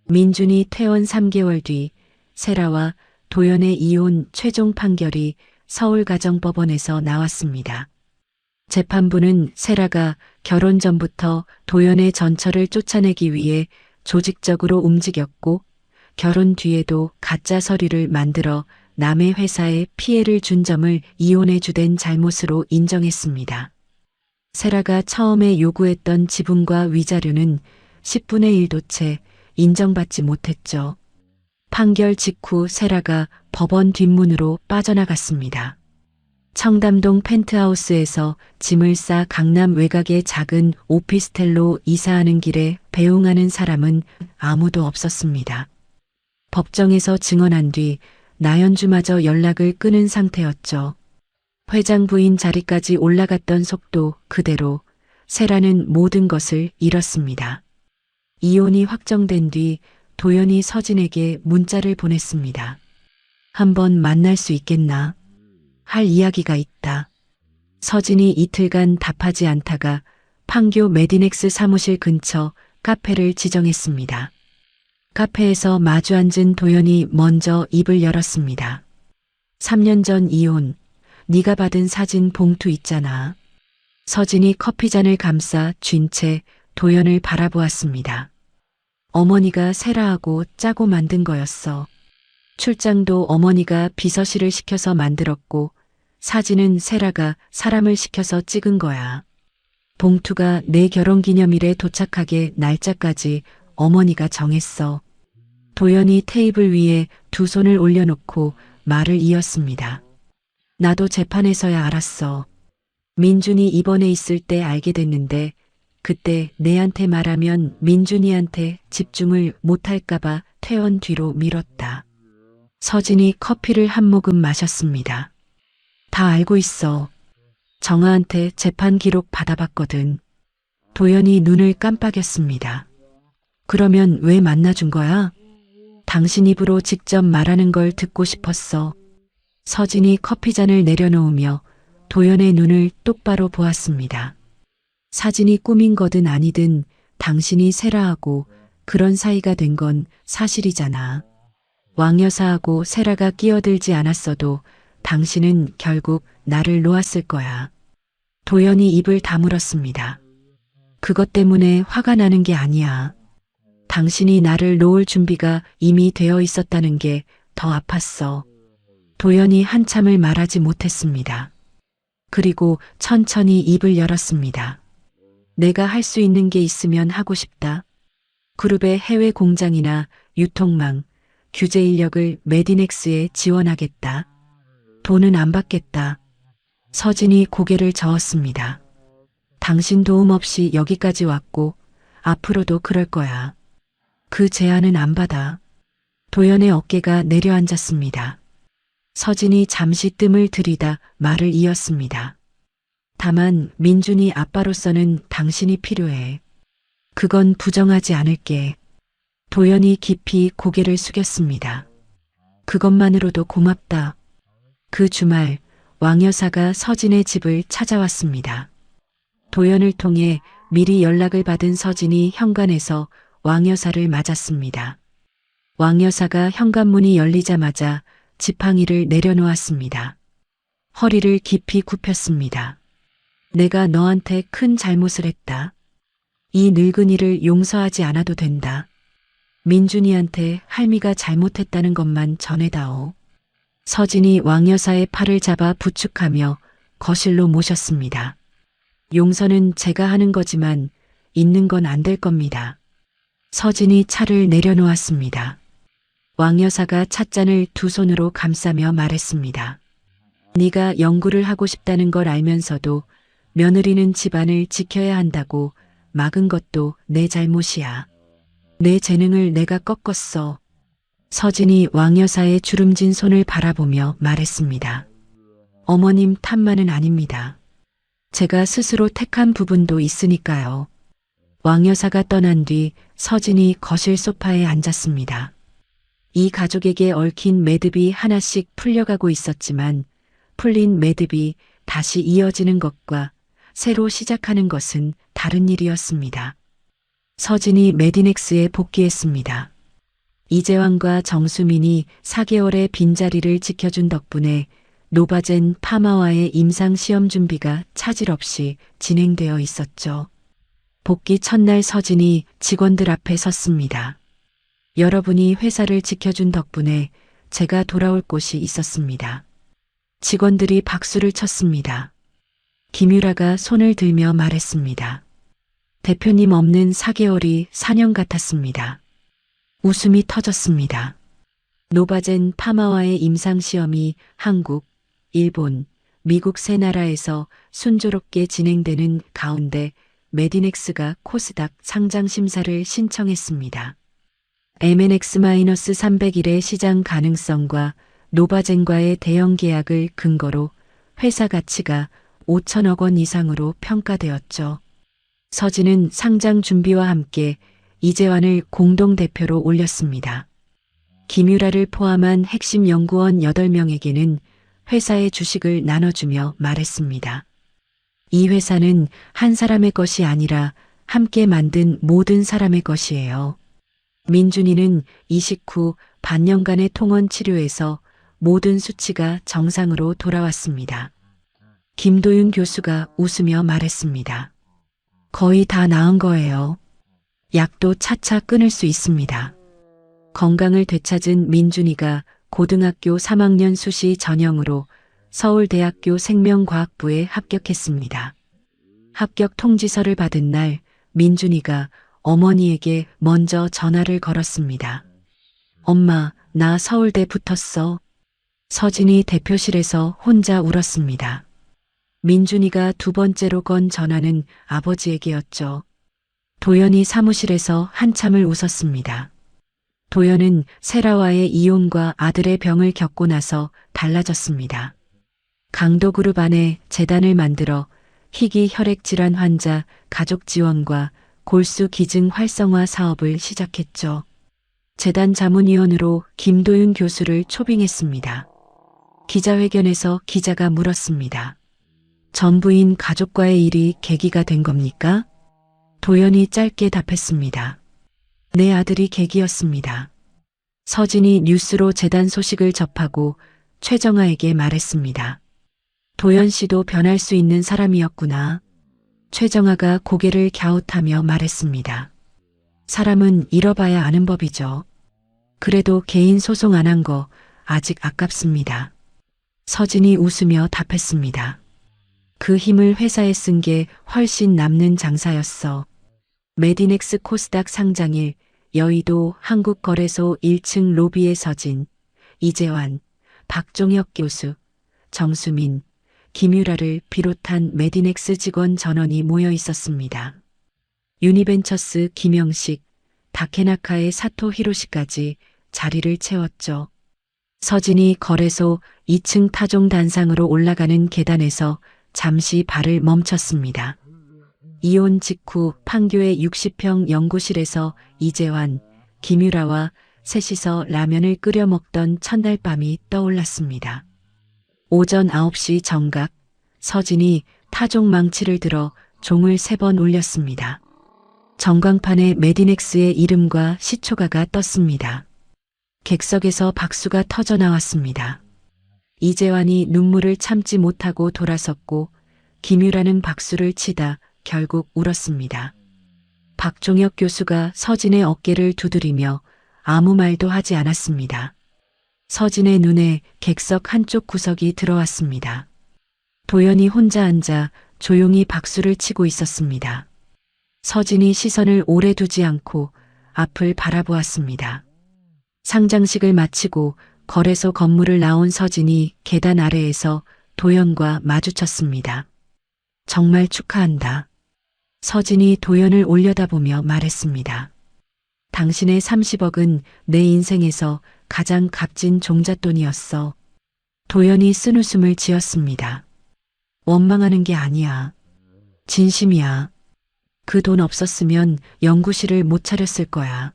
민준이 퇴원 3개월 뒤 세라와 도연의 이혼 최종 판결이 서울가정법원에서 나왔습니다. 재판부는 세라가 결혼 전부터 도연의 전처를 쫓아내기 위해 조직적으로 움직였고 결혼 뒤에도 가짜 서류를 만들어 남의 회사에 피해를 준 점을 이혼에 주된 잘못으로 인정했습니다. 세라가 처음에 요구했던 지분과 위자료는 10분의 1도 채 인정받지 못했죠. 판결 직후 세라가 법원 뒷문으로 빠져나갔습니다. 청담동 펜트하우스에서 짐을 싸 강남 외곽의 작은 오피스텔로 이사하는 길에 배웅하는 사람은 아무도 없었습니다. 법정에서 증언한 뒤 나연주마저 연락을 끊은 상태였죠. 회장 부인 자리까지 올라갔던 속도 그대로 세라는 모든 것을 잃었습니다. 이혼이 확정된 뒤 도연이 서진에게 문자를 보냈습니다. 한번 만날 수 있겠나? 할 이야기가 있다. 서진이 이틀간 답하지 않다가 판교 메디넥스 사무실 근처 카페를 지정했습니다. 카페에서 마주 앉은 도연이 먼저 입을 열었습니다. 3년 전 이혼, 네가 받은 사진 봉투 있잖아. 서진이 커피잔을 감싸 쥔 채 도연을 바라보았습니다. 어머니가 세라하고 짜고 만든 거였어. 출장도 어머니가 비서실을 시켜서 만들었고 사진은 세라가 사람을 시켜서 찍은 거야. 봉투가 내 결혼기념일에 도착하게 날짜까지 어머니가 정했어. 도연이 테이블 위에 두 손을 올려놓고 말을 이었습니다. 나도 재판에서야 알았어. 민준이 입원해 있을 때 알게 됐는데 그때 내한테 말하면 민준이한테 집중을 못할까봐 퇴원 뒤로 미뤘다. 서진이 커피를 한 모금 마셨습니다. 다 알고 있어. 정아한테 재판 기록 받아봤거든. 도연이 눈을 깜빡였습니다. 그러면 왜 만나준 거야? 당신 입으로 직접 말하는 걸 듣고 싶었어. 서진이 커피잔을 내려놓으며 도연의 눈을 똑바로 보았습니다. 사진이 꾸민 거든 아니든 당신이 세라하고 그런 사이가 된 건 사실이잖아. 왕 여사하고 세라가 끼어들지 않았어도 당신은 결국 나를 놓았을 거야. 도연이 입을 다물었습니다. 그것 때문에 화가 나는 게 아니야. 당신이 나를 놓을 준비가 이미 되어 있었다는 게 더 아팠어. 도연이 한참을 말하지 못했습니다. 그리고 천천히 입을 열었습니다. 내가 할 수 있는 게 있으면 하고 싶다. 그룹의 해외 공장이나 유통망, 규제 인력을 메디넥스에 지원하겠다. 돈은 안 받겠다. 서진이 고개를 저었습니다. 당신 도움 없이 여기까지 왔고 앞으로도 그럴 거야. 그 제안은 안 받아. 도연의 어깨가 내려앉았습니다. 서진이 잠시 뜸을 들이다 말을 이었습니다. 다만 민준이 아빠로서는 당신이 필요해. 그건 부정하지 않을게. 도연이 깊이 고개를 숙였습니다. 그것만으로도 고맙다. 그 주말 왕 여사가 서진의 집을 찾아왔습니다. 도연을 통해 미리 연락을 받은 서진이 현관에서 왕 여사를 맞았습니다. 왕 여사가 현관문이 열리자마자 지팡이를 내려놓았습니다. 허리를 깊이 굽혔습니다. 내가 너한테 큰 잘못을 했다. 이 늙은이를 용서하지 않아도 된다. 민준이한테 할미가 잘못했다는 것만 전해다오. 서진이 왕 여사의 팔을 잡아 부축하며 거실로 모셨습니다. 용서는 제가 하는 거지만 있는 건 안 될 겁니다. 서진이 차를 내려놓았습니다. 왕 여사가 찻잔을 두 손으로 감싸며 말했습니다. 네가 연구를 하고 싶다는 걸 알면서도 며느리는 집안을 지켜야 한다고 막은 것도 내 잘못이야. 내 재능을 내가 꺾었어. 서진이 왕 여사의 주름진 손을 바라보며 말했습니다. 어머님 탓만은 아닙니다. 제가 스스로 택한 부분도 있으니까요. 왕 여사가 떠난 뒤 서진이 거실 소파에 앉았습니다. 이 가족에게 얽힌 매듭이 하나씩 풀려가고 있었지만 풀린 매듭이 다시 이어지는 것과 새로 시작하는 것은 다른 일이었습니다. 서진이 메디넥스에 복귀했습니다. 이재환과 정수민이 4개월의 빈자리를 지켜준 덕분에 노바젠 파마와의 임상 시험 준비가 차질 없이 진행되어 있었죠. 복귀 첫날 서진이 직원들 앞에 섰습니다. 여러분이 회사를 지켜준 덕분에 제가 돌아올 곳이 있었습니다. 직원들이 박수를 쳤습니다. 김유라가 손을 들며 말했습니다. 대표님 없는 4개월이 4년 같았습니다. 웃음이 터졌습니다. 노바젠 파마와의 임상시험이 한국, 일본, 미국 세 나라에서 순조롭게 진행되는 가운데 메디넥스가 코스닥 상장 심사를 신청했습니다. MNX-301의 시장 가능성과 노바젠과의 대형 계약을 근거로 회사 가치가 5천억 원 이상으로 평가되었죠. 서진은 상장 준비와 함께 이재환을 공동대표로 올렸습니다. 김유라를 포함한 핵심 연구원 8명에게는 회사의 주식을 나눠주며 말했습니다. 이 회사는 한 사람의 것이 아니라 함께 만든 모든 사람의 것이에요. 민준이는 이식 후 반년간의 통원 치료에서 모든 수치가 정상으로 돌아왔습니다. 김도윤 교수가 웃으며 말했습니다. 거의 다 나은 거예요. 약도 차차 끊을 수 있습니다. 건강을 되찾은 민준이가 고등학교 3학년 수시 전형으로 서울대학교 생명과학부에 합격했습니다. 합격 통지서를 받은 날 민준이가 어머니에게 먼저 전화를 걸었습니다. 엄마, 나 서울대 붙었어. 서진이 대표실에서 혼자 울었습니다. 민준이가 두 번째로 건 전화는 아버지에게였죠. 도연이 사무실에서 한참을 웃었습니다. 도연은 세라와의 이혼과 아들의 병을 겪고 나서 달라졌습니다. 강도그룹 안에 재단을 만들어 희귀 혈액질환 환자 가족 지원과 골수 기증 활성화 사업을 시작했죠. 재단 자문위원으로 김도윤 교수를 초빙했습니다. 기자회견에서 기자가 물었습니다. 전부인 가족과의 일이 계기가 된 겁니까? 도연이 짧게 답했습니다. 내 아들이 계기였습니다. 서진이 뉴스로 재단 소식을 접하고 최정아에게 말했습니다. 도연 씨도 변할 수 있는 사람이었구나. 최정아가 고개를 갸웃하며 말했습니다. 사람은 잃어봐야 아는 법이죠. 그래도 개인 소송 안 한 거 아직 아깝습니다. 서진이 웃으며 답했습니다. 그 힘을 회사에 쓴 게 훨씬 남는 장사였어. 메디넥스 코스닥 상장일 여의도 한국거래소 1층 로비에 서진, 이재환, 박종혁 교수, 정수민, 김유라를 비롯한 메디넥스 직원 전원이 모여 있었습니다. 유니벤처스 김영식, 다케나카의 사토 히로시까지 자리를 채웠죠. 서진이 거래소 2층 타종 단상으로 올라가는 계단에서 잠시 발을 멈췄습니다. 이혼 직후 판교의 60평 연구실에서 이재환, 김유라와 셋이서 라면을 끓여 먹던 첫날 밤이 떠올랐습니다. 오전 9시 정각, 서진이 타종 망치를 들어 종을 3번 울렸습니다. 전광판에 메디넥스의 이름과 시초가가 떴습니다. 객석에서 박수가 터져 나왔습니다. 이재환이 눈물을 참지 못하고 돌아섰고 김유라는 박수를 치다 결국 울었습니다. 박종혁 교수가 서진의 어깨를 두드리며 아무 말도 하지 않았습니다. 서진의 눈에 객석 한쪽 구석이 들어왔습니다. 도연이 혼자 앉아 조용히 박수를 치고 있었습니다. 서진이 시선을 오래 두지 않고 앞을 바라보았습니다. 상장식을 마치고 거래소 건물을 나온 서진이 계단 아래에서 도연과 마주쳤습니다. 정말 축하한다. 서진이 도연을 올려다보며 말했습니다. 당신의 30억은 내 인생에서 가장 값진 종잣돈이었어. 도연이 쓴웃음을 지었습니다. 원망하는 게 아니야. 진심이야. 그 돈 없었으면 연구실을 못 차렸을 거야.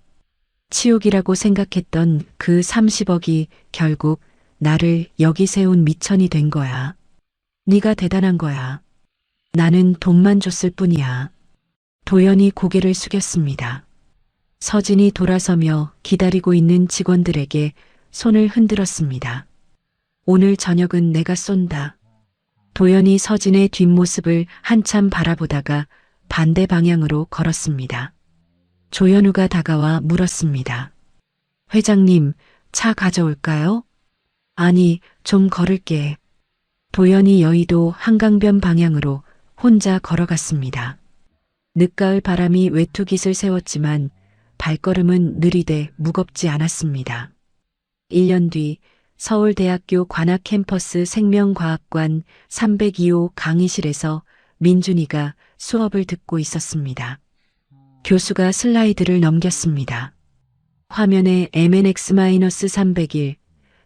치욕이라고 생각했던 그 30억이 결국 나를 여기 세운 미천이 된 거야. 네가 대단한 거야. 나는 돈만 줬을 뿐이야. 도연이 고개를 숙였습니다. 서진이 돌아서며 기다리고 있는 직원들에게 손을 흔들었습니다. 오늘 저녁은 내가 쏜다. 도연이 서진의 뒷모습을 한참 바라보다가 반대 방향으로 걸었습니다. 조현우가 다가와 물었습니다. 회장님, 차 가져올까요? 아니, 좀 걸을게. 도연이 여의도 한강변 방향으로 혼자 걸어갔습니다. 늦가을 바람이 외투깃을 세웠지만 발걸음은 느리되 무겁지 않았습니다. 1년 뒤 서울대학교 관악 캠퍼스 생명과학관 302호 강의실에서 민준이가 수업을 듣고 있었습니다. 교수가 슬라이드를 넘겼습니다. 화면에 MNX-301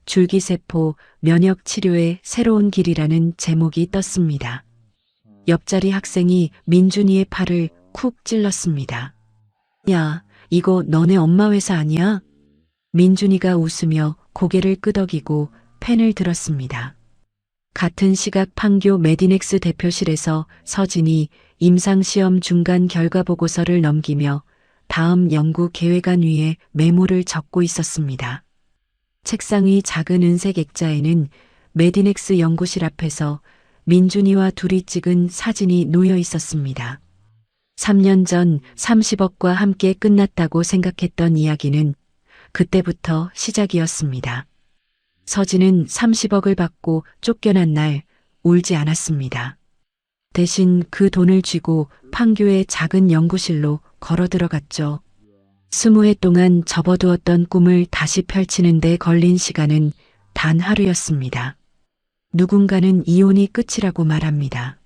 줄기세포 면역 치료의 새로운 길이라는 제목이 떴습니다. 옆자리 학생이 민준이의 팔을 쿡 찔렀습니다. 야, 이거 너네 엄마 회사 아니야? 민준이가 웃으며 고개를 끄덕이고 펜을 들었습니다. 같은 시각 판교 메디넥스 대표실에서 서진이 임상시험 중간 결과 보고서를 넘기며 다음 연구 계획안 위에 메모를 적고 있었습니다. 책상 위 작은 은색 액자에는 메디넥스 연구실 앞에서 민준이와 둘이 찍은 사진이 놓여 있었습니다. 3년 전 30억과 함께 끝났다고 생각했던 이야기는 그때부터 시작이었습니다. 서진은 30억을 받고 쫓겨난 날 울지 않았습니다. 대신 그 돈을 쥐고 판교의 작은 연구실로 걸어 들어갔죠. 20해 동안 접어두었던 꿈을 다시 펼치는 데 걸린 시간은 단 하루였습니다. 누군가는 이혼이 끝이라고 말합니다.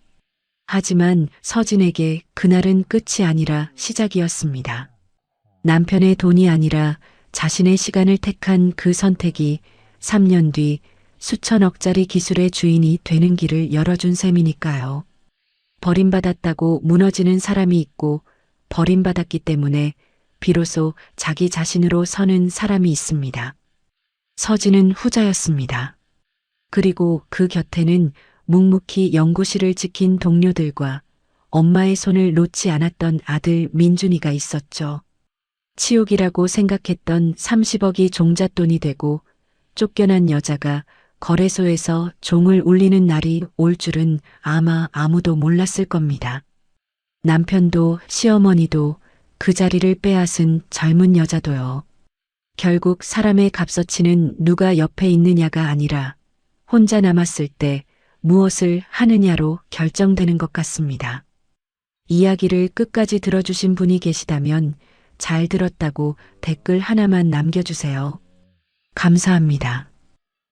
하지만 서진에게 그날은 끝이 아니라 시작이었습니다. 남편의 돈이 아니라 자신의 시간을 택한 그 선택이 3년 뒤 수천억짜리 기술의 주인이 되는 길을 열어준 셈이니까요. 버림받았다고 무너지는 사람이 있고 버림받았기 때문에 비로소 자기 자신으로 서는 사람이 있습니다. 서진은 후자였습니다. 그리고 그 곁에는 묵묵히 연구실을 지킨 동료들과 엄마의 손을 놓지 않았던 아들 민준이가 있었죠. 치욕이라고 생각했던 30억이 종잣돈이 되고 쫓겨난 여자가 거래소에서 종을 울리는 날이 올 줄은 아마 아무도 몰랐을 겁니다. 남편도 시어머니도 그 자리를 빼앗은 젊은 여자도요. 결국 사람의 값어치는 누가 옆에 있느냐가 아니라 혼자 남았을 때 무엇을 하느냐로 결정되는 것 같습니다. 이야기를 끝까지 들어주신 분이 계시다면 잘 들었다고 댓글 하나만 남겨주세요. 감사합니다.